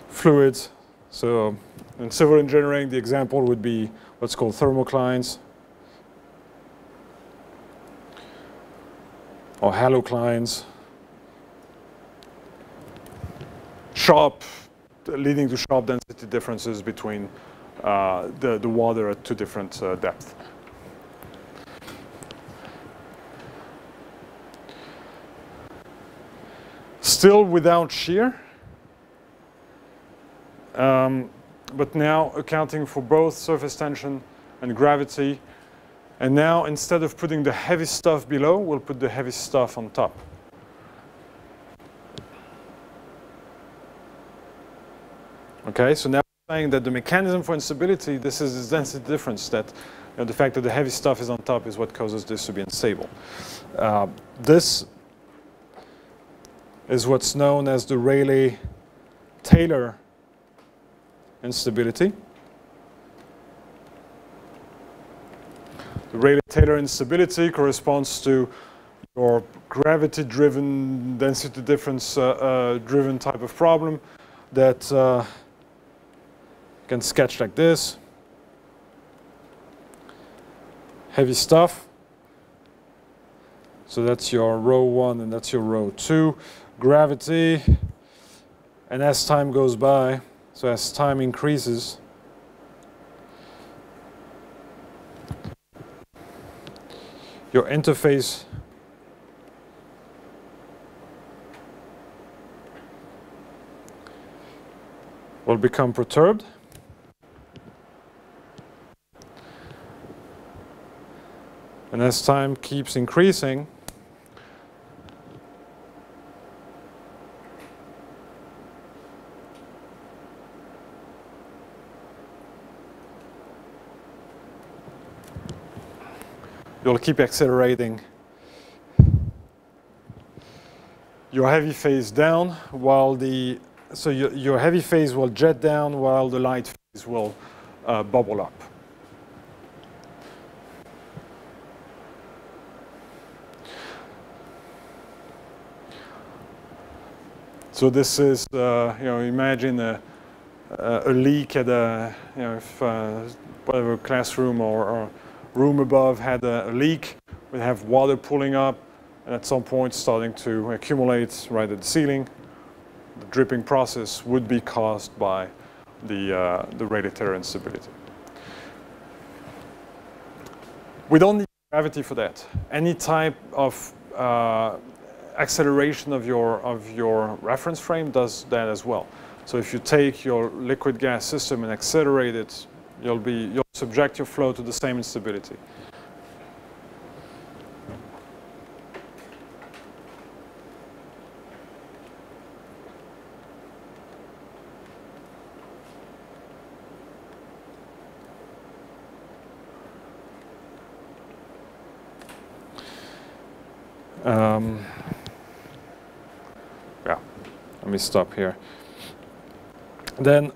fluids. So in civil engineering, the example would be what's called thermoclines or haloclines. Leading to sharp density differences between the water at two different depths. Still without shear. But now accounting for both surface tension and gravity. And now instead of putting the heavy stuff below, we'll put the heavy stuff on top. Okay, so now we're saying that the mechanism for instability, this is this density difference, that the fact that the heavy stuff is on top is what causes this to be unstable. This is what's known as the Rayleigh-Taylor instability. The Rayleigh-Taylor instability corresponds to your gravity-driven, density difference-driven type of problem that you can sketch like this. Heavy stuff. So that's your rho 1 and that's your rho 2. Gravity, and as time goes by, so as time increases, your interface will become perturbed. And as time keeps increasing, you'll keep accelerating your heavy phase down while your heavy phase will jet down while the light phase will bubble up. So this is, imagine a leak at whatever classroom or room above had a leak. We have water pulling up, and at some point starting to accumulate right at the ceiling. The dripping process would be caused by the Rayleigh-Taylor instability. We don't need gravity for that. Any type of acceleration of your reference frame does that as well. So if you take your liquid gas system and accelerate it, you'll subject your flow to the same instability. Yeah, let me stop here. Then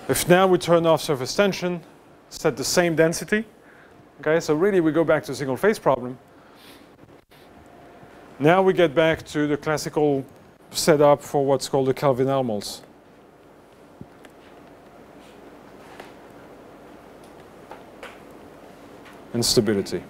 if now we turn off surface tension, set the same density, okay, so really we go back to a single phase problem. Now we get back to the classical setup for what's called the Cavanaughs. Instability.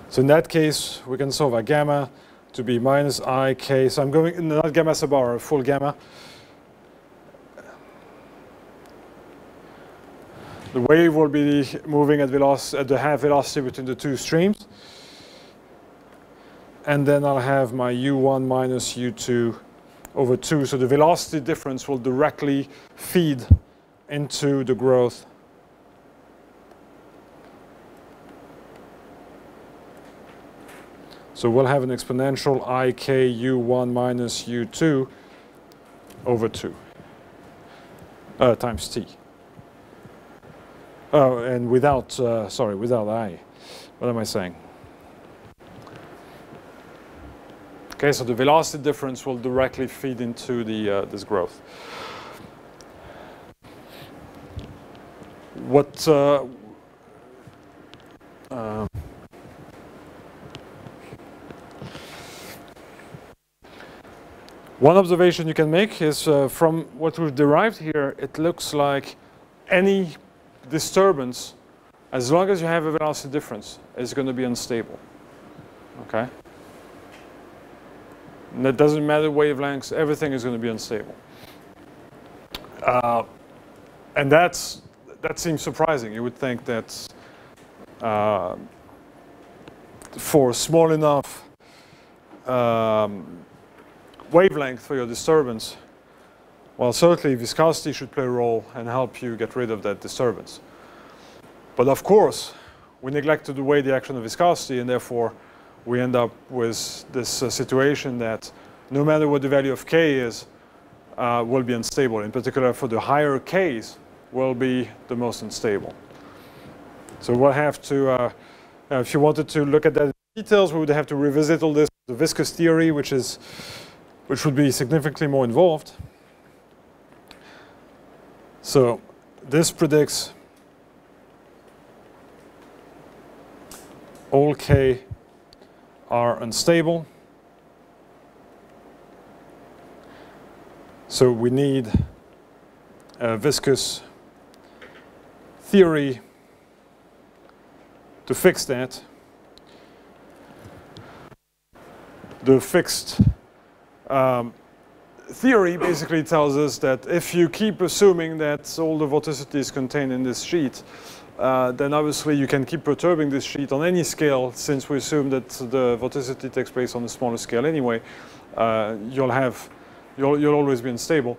So in that case, we can solve our gamma to be minus I k. So I'm going not gamma sub r, full gamma. The wave will be moving at the half velocity between the two streams. And then I'll have my u1 minus u2 over 2. So the velocity difference will directly feed into the growth. So we'll have an exponential I k u1 minus u2 over 2 times t. Oh, and without, sorry, without I. What am I saying? Okay, so the velocity difference will directly feed into the this growth. What one observation you can make is from what we've derived here, it looks like any disturbance, as long as you have a velocity difference, is going to be unstable. Okay? And that doesn't matter wavelengths, everything is going to be unstable. And that seems surprising. You would think that for small enough wavelength for your disturbance, well, certainly viscosity should play a role and help you get rid of that disturbance. But of course, we neglected to weigh the action of viscosity, and therefore we end up with this situation that no matter what the value of k is, will be unstable. In particular, for the higher k's, will be the most unstable. So we'll have to, if you wanted to look at that in details, we would have to revisit all this, the viscous theory, which would be significantly more involved. So this predicts all k are unstable. So we need a viscous theory to fix that. The fixed theory basically tells us that if you keep assuming that all the vorticity is contained in this sheet, then obviously you can keep perturbing this sheet on any scale, since we assume that the vorticity takes place on a smaller scale anyway. You'll always be unstable.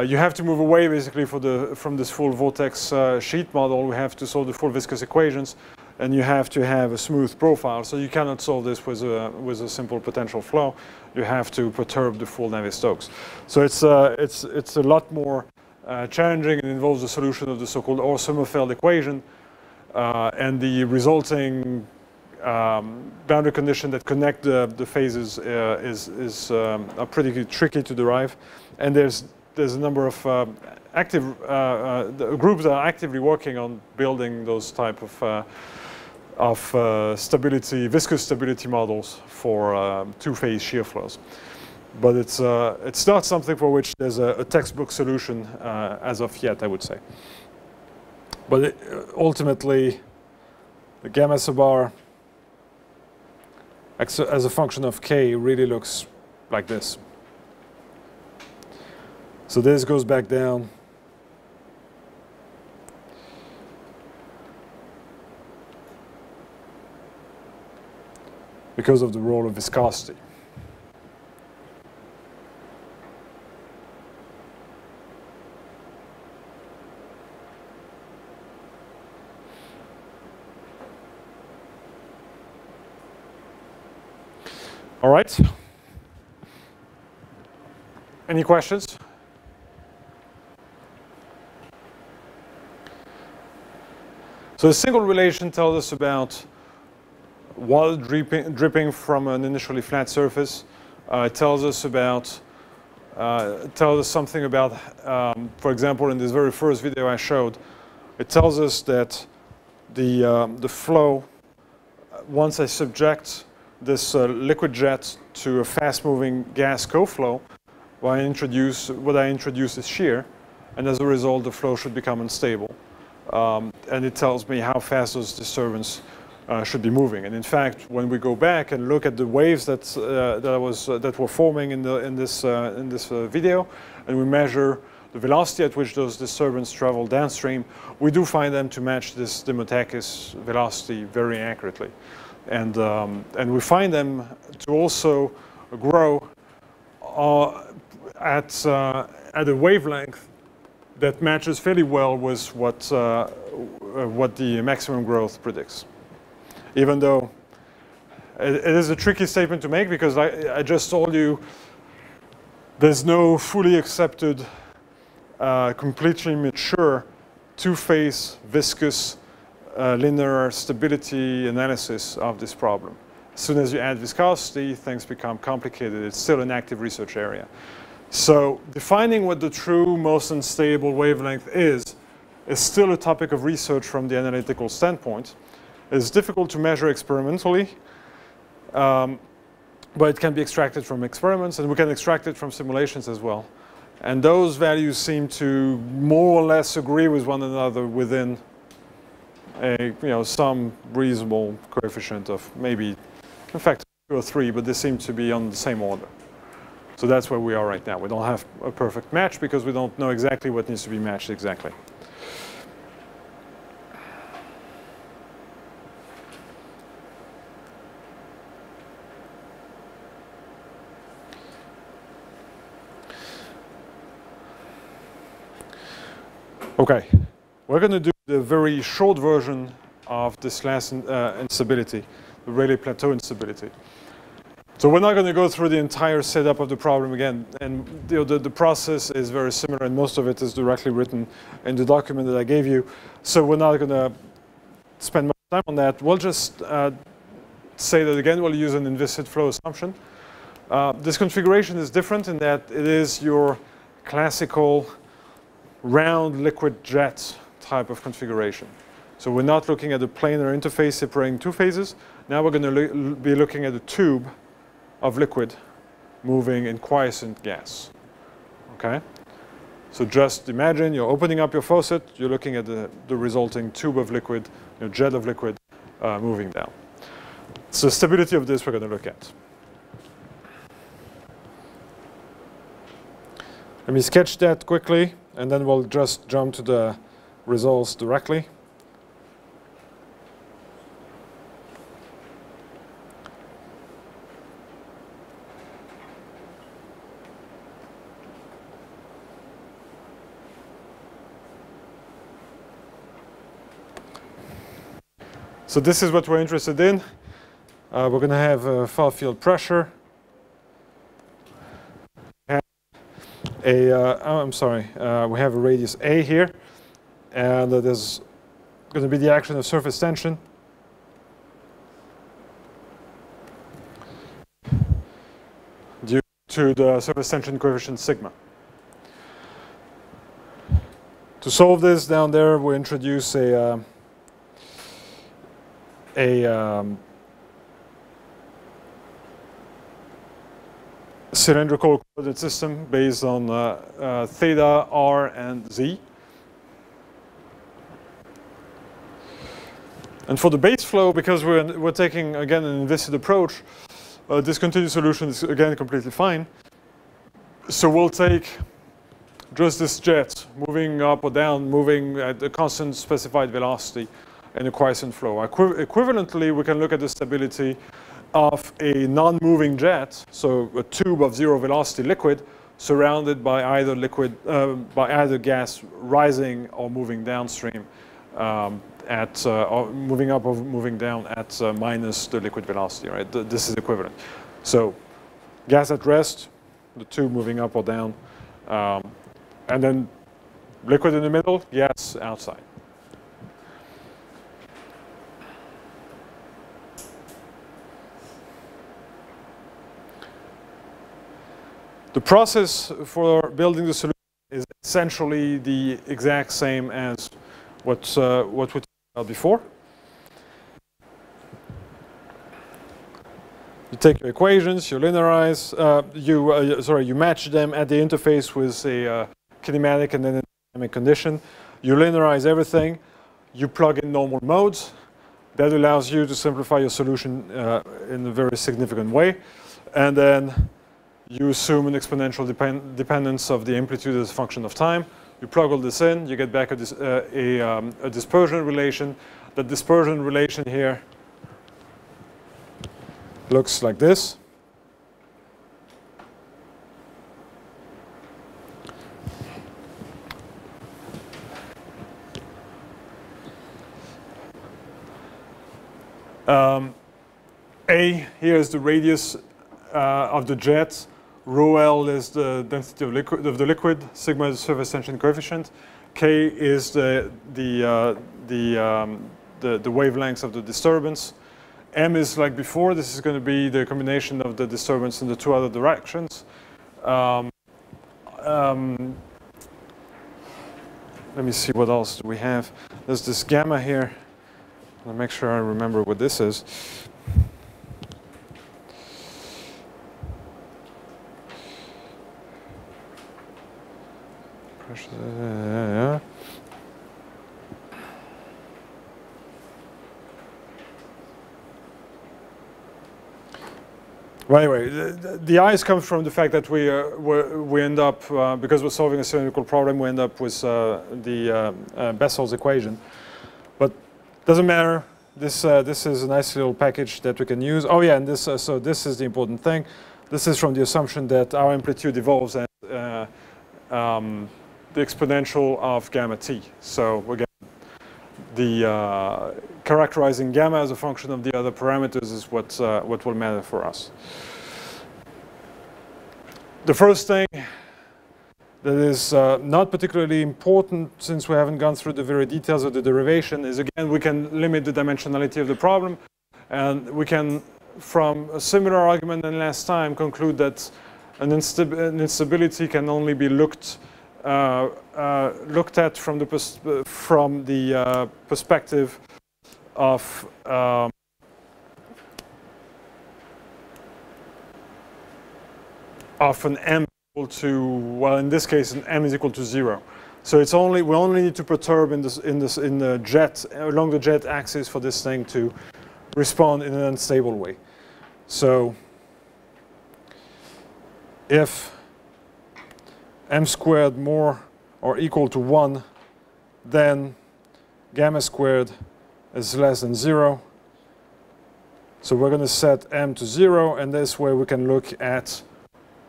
You have to move away basically from this full vortex sheet model. We have to solve the full viscous equations, and you have to have a smooth profile. So you cannot solve this with a simple potential flow. You have to perturb the full Navier-Stokes. So it's a lot more challenging, and involves the solution of the so-called Orr-Sommerfeld equation and the resulting boundary condition that connect the phases are pretty tricky to derive. And there's a number of groups that are actively working on building those type of viscous stability models for two-phase shear flows. But it's not something for which there's a textbook solution as of yet, I would say. But ultimately, the gamma sub r as a function of k really looks like this. So this goes back down. Because of the role of viscosity. All right. Any questions? So a single relation tells us about water dripping from an initially flat surface. It tells us something about, for example, in this very first video I showed, it tells us that the flow, once I subject this liquid jet to a fast-moving gas co-flow, what I introduce is shear, and as a result, the flow should become unstable. And it tells me how fast those disturbances should be moving. And in fact, when we go back and look at the waves that were forming in this video, and we measure the velocity at which those disturbances travel downstream, we do find them to match this Demotakis velocity very accurately. And we find them to also grow at a wavelength that matches fairly well with what the maximum growth predicts. Even though it is a tricky statement to make, because I just told you there's no fully accepted, completely mature two-phase viscous linear stability analysis of this problem. As soon as you add viscosity, things become complicated. It's still an active research area. So defining what the true most unstable wavelength is still a topic of research from the analytical standpoint. It's difficult to measure experimentally, but it can be extracted from experiments, and we can extract it from simulations as well. And those values seem to more or less agree with one another within some reasonable coefficient of maybe, in fact, 2 or 3, but they seem to be on the same order. So that's where we are right now. We don't have a perfect match because we don't know exactly what needs to be matched exactly. Okay, we're going to do the very short version of this last instability, the Rayleigh plateau instability. So we're not going to go through the entire setup of the problem again, and the process is very similar, and most of it is directly written in the document that I gave you. So we're not going to spend much time on that. We'll just say that again, we'll use an inviscid flow assumption. This configuration is different in that it is your classical round liquid jet type of configuration. So we're not looking at a planar interface separating two phases. Now we're going to be looking at a tube of liquid moving in quiescent gas. Okay? So just imagine you're opening up your faucet, you're looking at the resulting tube of liquid, jet of liquid moving down. So stability of this we're going to look at. Let me sketch that quickly, and then we'll just jump to the results directly. So this is what we're interested in. We're going to have a far field pressure. We have a radius A here, and there's going to be the action of surface tension. Due to the surface tension coefficient sigma. To solve this down there, we introduce a cylindrical coordinate system based on theta, r, and z. And for the base flow, because we're taking, again, an inviscid approach, discontinuous solution is, again, completely fine. So we'll take just this jet moving up or down, moving at a constant specified velocity in a quiescent flow. Equivalently, we can look at the stability of a non-moving jet, so a tube of zero velocity liquid surrounded by either gas rising or moving downstream or moving up or moving down at minus the liquid velocity, right? This is equivalent. So gas at rest, the tube moving up or down, and then liquid in the middle, gas outside. The process for building the solution is essentially the exact same as what we talked about before. You take your equations, you linearize, you match them at the interface with a kinematic and then a dynamic condition. You linearize everything. You plug in normal modes. That allows you to simplify your solution in a very significant way. And then you assume an exponential dependence of the amplitude as a function of time. You plug all this in, you get back a dispersion relation. The dispersion relation here looks like this. A here is the radius of the jet. Rho L is the density of the liquid. Sigma is the surface tension coefficient. K is the wavelength of the disturbance. M is like before. This is going to be the combination of the disturbance in the two other directions. Let me see what else do we have. There's this gamma here. I'll make sure I remember what this is. Well, anyway, the I's comes from the fact that we end up, because we're solving a cylindrical problem, we end up with the Bessel's equation. But doesn't matter. This is a nice little package that we can use. Oh yeah, and this so this is the important thing. This is from the assumption that our amplitude evolves as the exponential of gamma t. So again, the characterizing gamma as a function of the other parameters is what will matter for us. The first thing that is not particularly important, since we haven't gone through the very details of the derivation, is again we can limit the dimensionality of the problem, and we can, from a similar argument than last time, conclude that an instability can only be looked at from the perspective of an m equal to, well, in this case, an m is equal to 0. So it's only, we only need to perturb in the jet, along the jet axis, for this thing to respond in an unstable way. So if m squared more or equal to 1, then gamma squared is less than 0. So we're going to set m to 0, and this way we can look at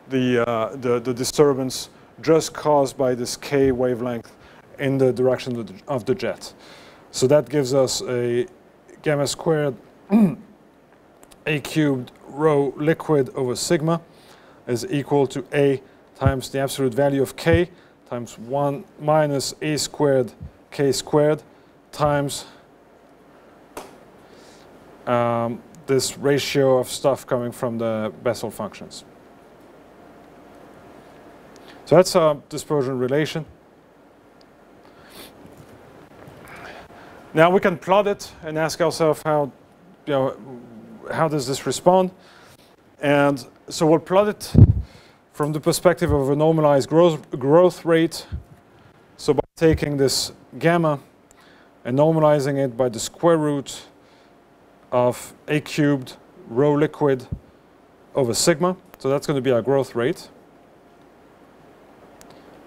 the disturbance just caused by this k wavelength in the direction of the jet. So that gives us a gamma squared a cubed rho liquid over sigma is equal to a times the absolute value of k times 1 minus a squared k squared times this ratio of stuff coming from the Bessel functions. So that's our dispersion relation. Now we can plot it and ask ourselves how does this respond? And so we'll plot it from the perspective of a normalized growth rate. So by taking this gamma and normalizing it by the square root of a cubed rho liquid over sigma. So that's going to be our growth rate.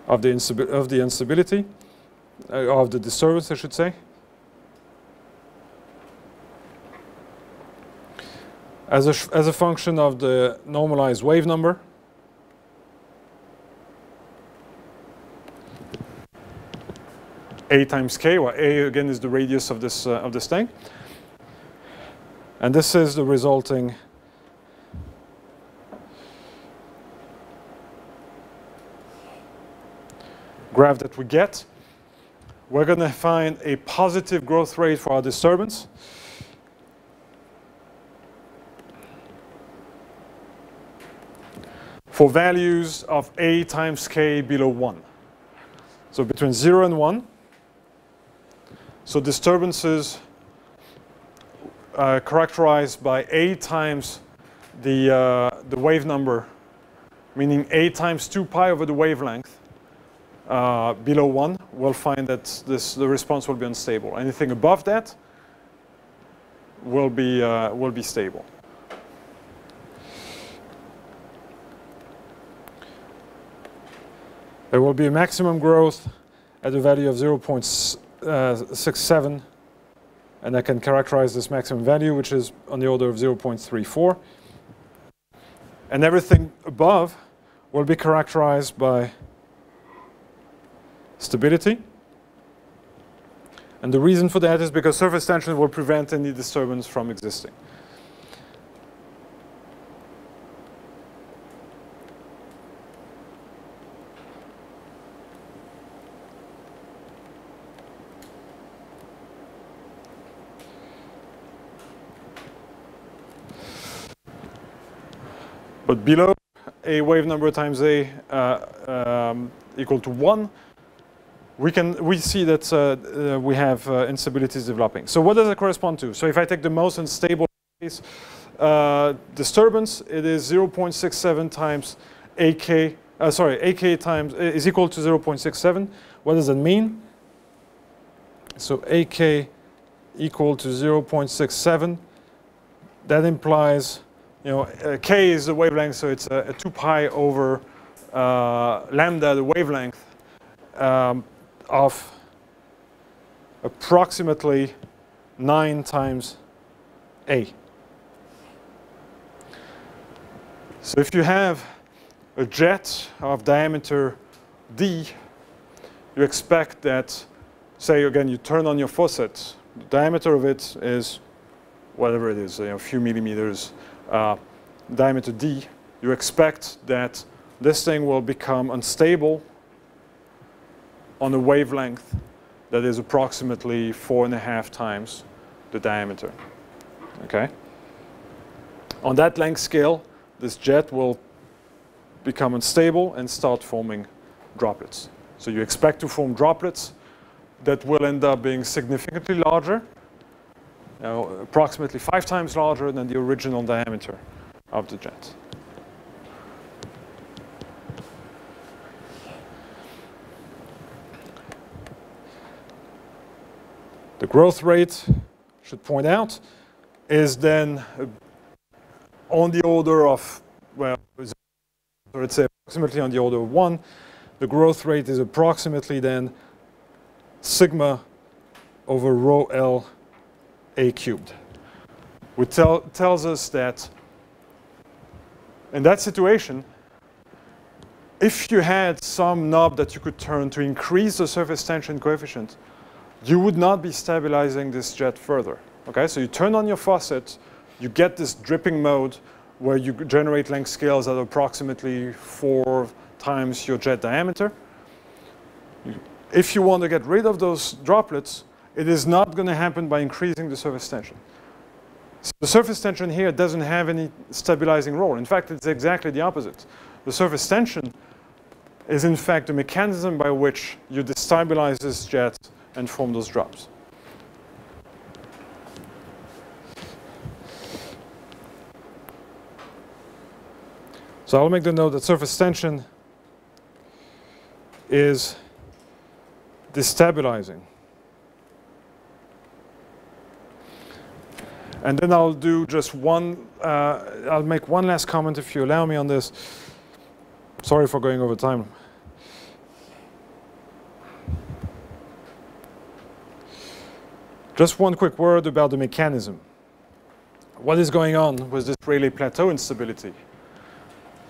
of the instability, of the disturbance, I should say. As a function of the normalized wave number. A times k, where A again is the radius of this thing. And this is the resulting graph that we get. We're going to find a positive growth rate for our disturbance. For values of A times k below 1. So between 0 and 1. So disturbances characterized by A times the wave number, meaning A times 2 pi over the wavelength below 1, we'll find that the response will be unstable. Anything above that will be stable. There will be a maximum growth at a value of 0.67, and I can characterize this maximum value, which is on the order of 0.34. And everything above will be characterized by stability. And the reason for that is because surface tension will prevent any disturbance from existing. But below a wave number times A equal to 1, we see that we have instabilities developing. So what does it correspond to? So if I take the most unstable case disturbance, it is 0.67 times AK. AK times is equal to 0.67. What does that mean? So AK equal to 0.67. That implies, k is the wavelength, so it's a 2 pi over lambda, the wavelength, of approximately 9 times A. So if you have a jet of diameter d, you expect that, say again, you turn on your faucet, the diameter of it is whatever it is, a few millimeters, diameter d. You expect that this thing will become unstable on a wavelength that is approximately 4.5 times the diameter. Okay? On that length scale, this jet will become unstable and start forming droplets. So you expect to form droplets that will end up being significantly larger, approximately 5 times larger than the original diameter of the jet. The growth rate, should point out, is then on the order of, well, let's say approximately on the order of 1. The growth rate is approximately then sigma over rho L A cubed, which tells us that in that situation, if you had some knob that you could turn to increase the surface tension coefficient, you would not be stabilizing this jet further. Okay, so you turn on your faucet, you get this dripping mode where you generate length scales at approximately 4 times your jet diameter. If you want to get rid of those droplets, it is not going to happen by increasing the surface tension. So the surface tension here doesn't have any stabilizing role. In fact, it's exactly the opposite. The surface tension is in fact the mechanism by which you destabilize this jet and form those drops. So I'll make the note that surface tension is destabilizing. And then I'll do just I'll make one last comment if you allow me on this. Sorry for going over time. Just one quick word about the mechanism. What is going on with this Rayleigh plateau instability?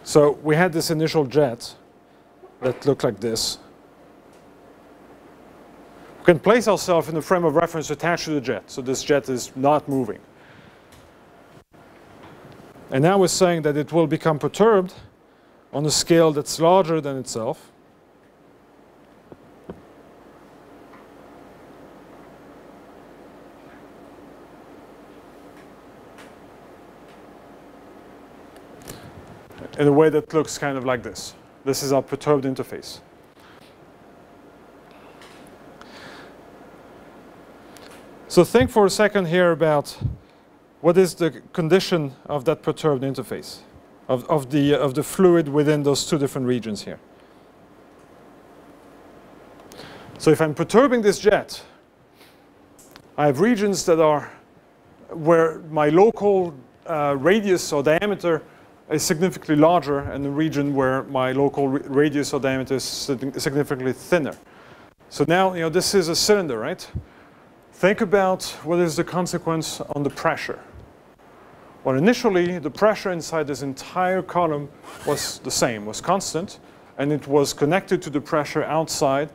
So we had this initial jet that looked like this. We can place ourselves in the frame of reference attached to the jet. So this jet is not moving. And now we're saying that it will become perturbed on a scale that's larger than itself. In a way that looks kind of like this. This is our perturbed interface. So think for a second here about what is the condition of that perturbed interface, of the fluid within those two different regions here. So if I'm perturbing this jet, I have regions that are where my local radius or diameter is significantly larger, and the region where my local radius or diameter is significantly thinner. So now, this is a cylinder, right? Think about what is the consequence on the pressure. Well, initially, the pressure inside this entire column was the same, was constant, and it was connected to the pressure outside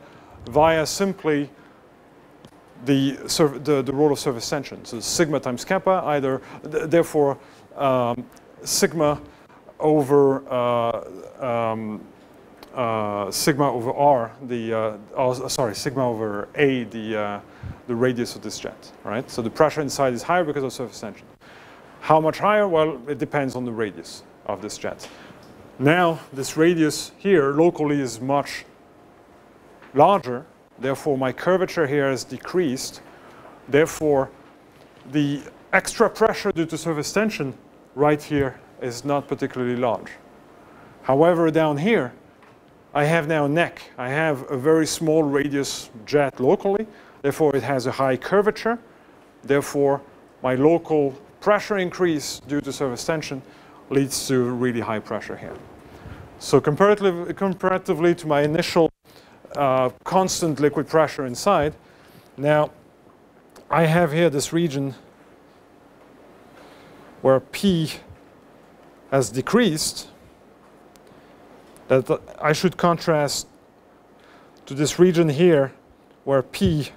via simply the rule of surface tension. So sigma times kappa, therefore, sigma over sigma over r, sigma over a, the radius of this jet, right? So the pressure inside is higher because of surface tension. How much higher? Well, it depends on the radius of this jet. Now, this radius here locally is much larger. Therefore, my curvature here is decreased. Therefore, the extra pressure due to surface tension right here is not particularly large. However, down here, I have now a neck. I have a very small radius jet locally. Therefore, it has a high curvature. Therefore, my local pressure increase due to surface tension leads to really high pressure here. So comparatively to my initial constant liquid pressure inside, now I have here this region where P has decreased, that I should contrast to this region here where P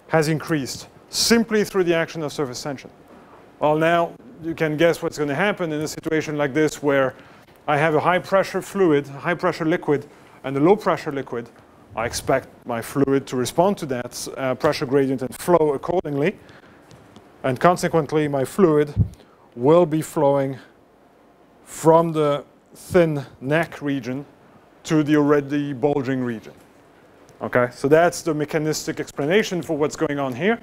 has increased simply through the action of surface tension. Well, now you can guess what's going to happen in a situation like this where I have a high pressure fluid, a high pressure liquid, and a low pressure liquid. I expect my fluid to respond to that pressure gradient and flow accordingly. And consequently, my fluid will be flowing from the thin neck region to the already bulging region. Okay, so that's the mechanistic explanation for what's going on here.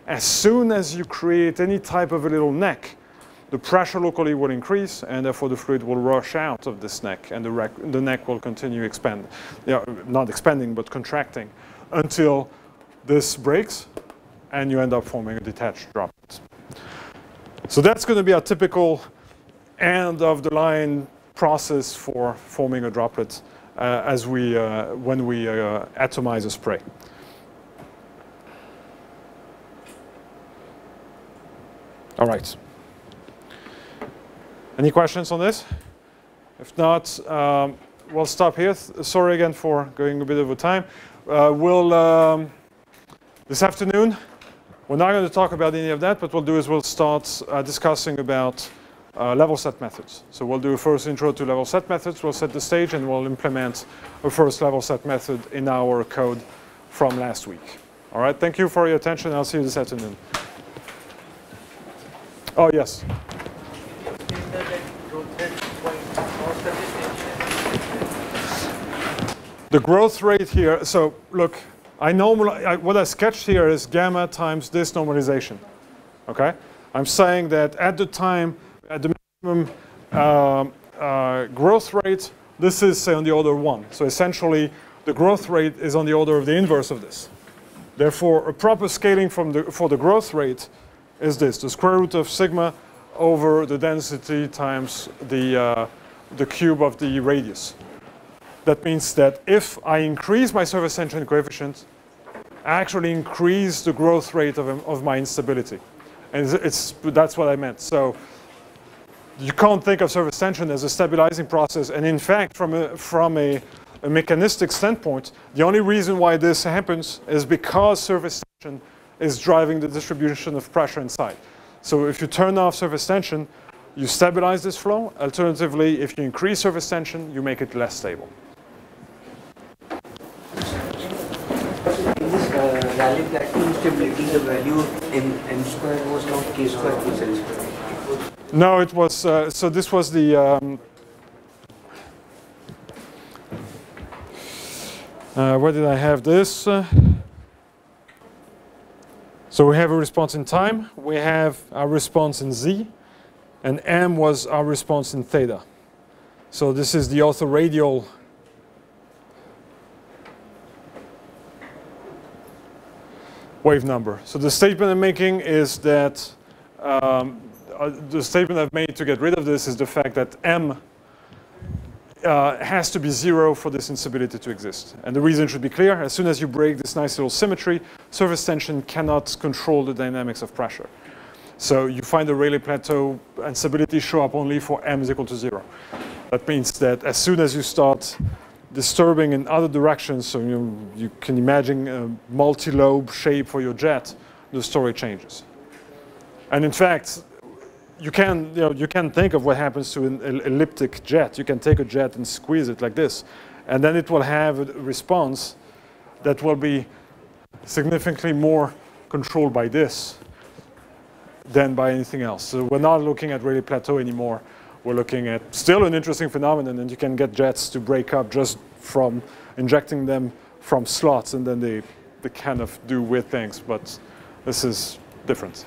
As soon as you create any type of a little neck, the pressure locally will increase, and therefore the fluid will rush out of this neck, and the neck will continue expand, not expanding, but contracting, until this breaks, and you end up forming a detached droplet. So that's going to be our typical end-of-the-line process for forming a droplet when we atomize a spray. All right. Any questions on this? If not, we'll stop here. Sorry again for going a bit over time. This afternoon, we're not going to talk about any of that, but what we'll do is we'll start discussing about level set methods. So we'll do a first intro to level set methods. We'll set the stage, and we'll implement a first level set method in our code from last week. All right, thank you for your attention. I'll see you this afternoon. Oh, yes. The growth rate here, so look, what I sketched here is gamma times this normalization, okay? I'm saying that at the time, at the maximum growth rate, this is, say, on the order of 1. So essentially, the growth rate is on the order of the inverse of this. Therefore, a proper scaling for the growth rate is this, the square root of sigma over the density times the cube of the radius. That means that if I increase my surface tension coefficient, actually increase the growth rate of my instability. And that's what I meant. So you can't think of surface tension as a stabilizing process. And in fact, from a mechanistic standpoint, the only reason why this happens is because surface tension is driving the distribution of pressure inside. So if you turn off surface tension, you stabilize this flow. Alternatively, if you increase surface tension, you make it less stable. In this rally plateau instability, the value in m square was not k square plus l square. No, it was, so this was the, where did I have this? So we have a response in time, we have our response in z, and m was our response in theta. So this is the orthoradial wave number. So the statement I'm making is that the statement I've made to get rid of this is the fact that m has to be 0 for this instability to exist. And the reason should be clear. As soon as you break this nice little symmetry, surface tension cannot control the dynamics of pressure. So you find the Rayleigh plateau instability show up only for m is equal to 0. That means that as soon as you start disturbing in other directions, so you can imagine a multi-lobe shape for your jet, the story changes. And in fact, you can think of what happens to an elliptic jet. You can take a jet and squeeze it like this, and then it will have a response that will be significantly more controlled by this than by anything else. So we're not looking at Rayleigh plateau anymore. We're looking at still an interesting phenomenon, and you can get jets to break up just from injecting them from slots, and then they kind of do weird things, but this is different.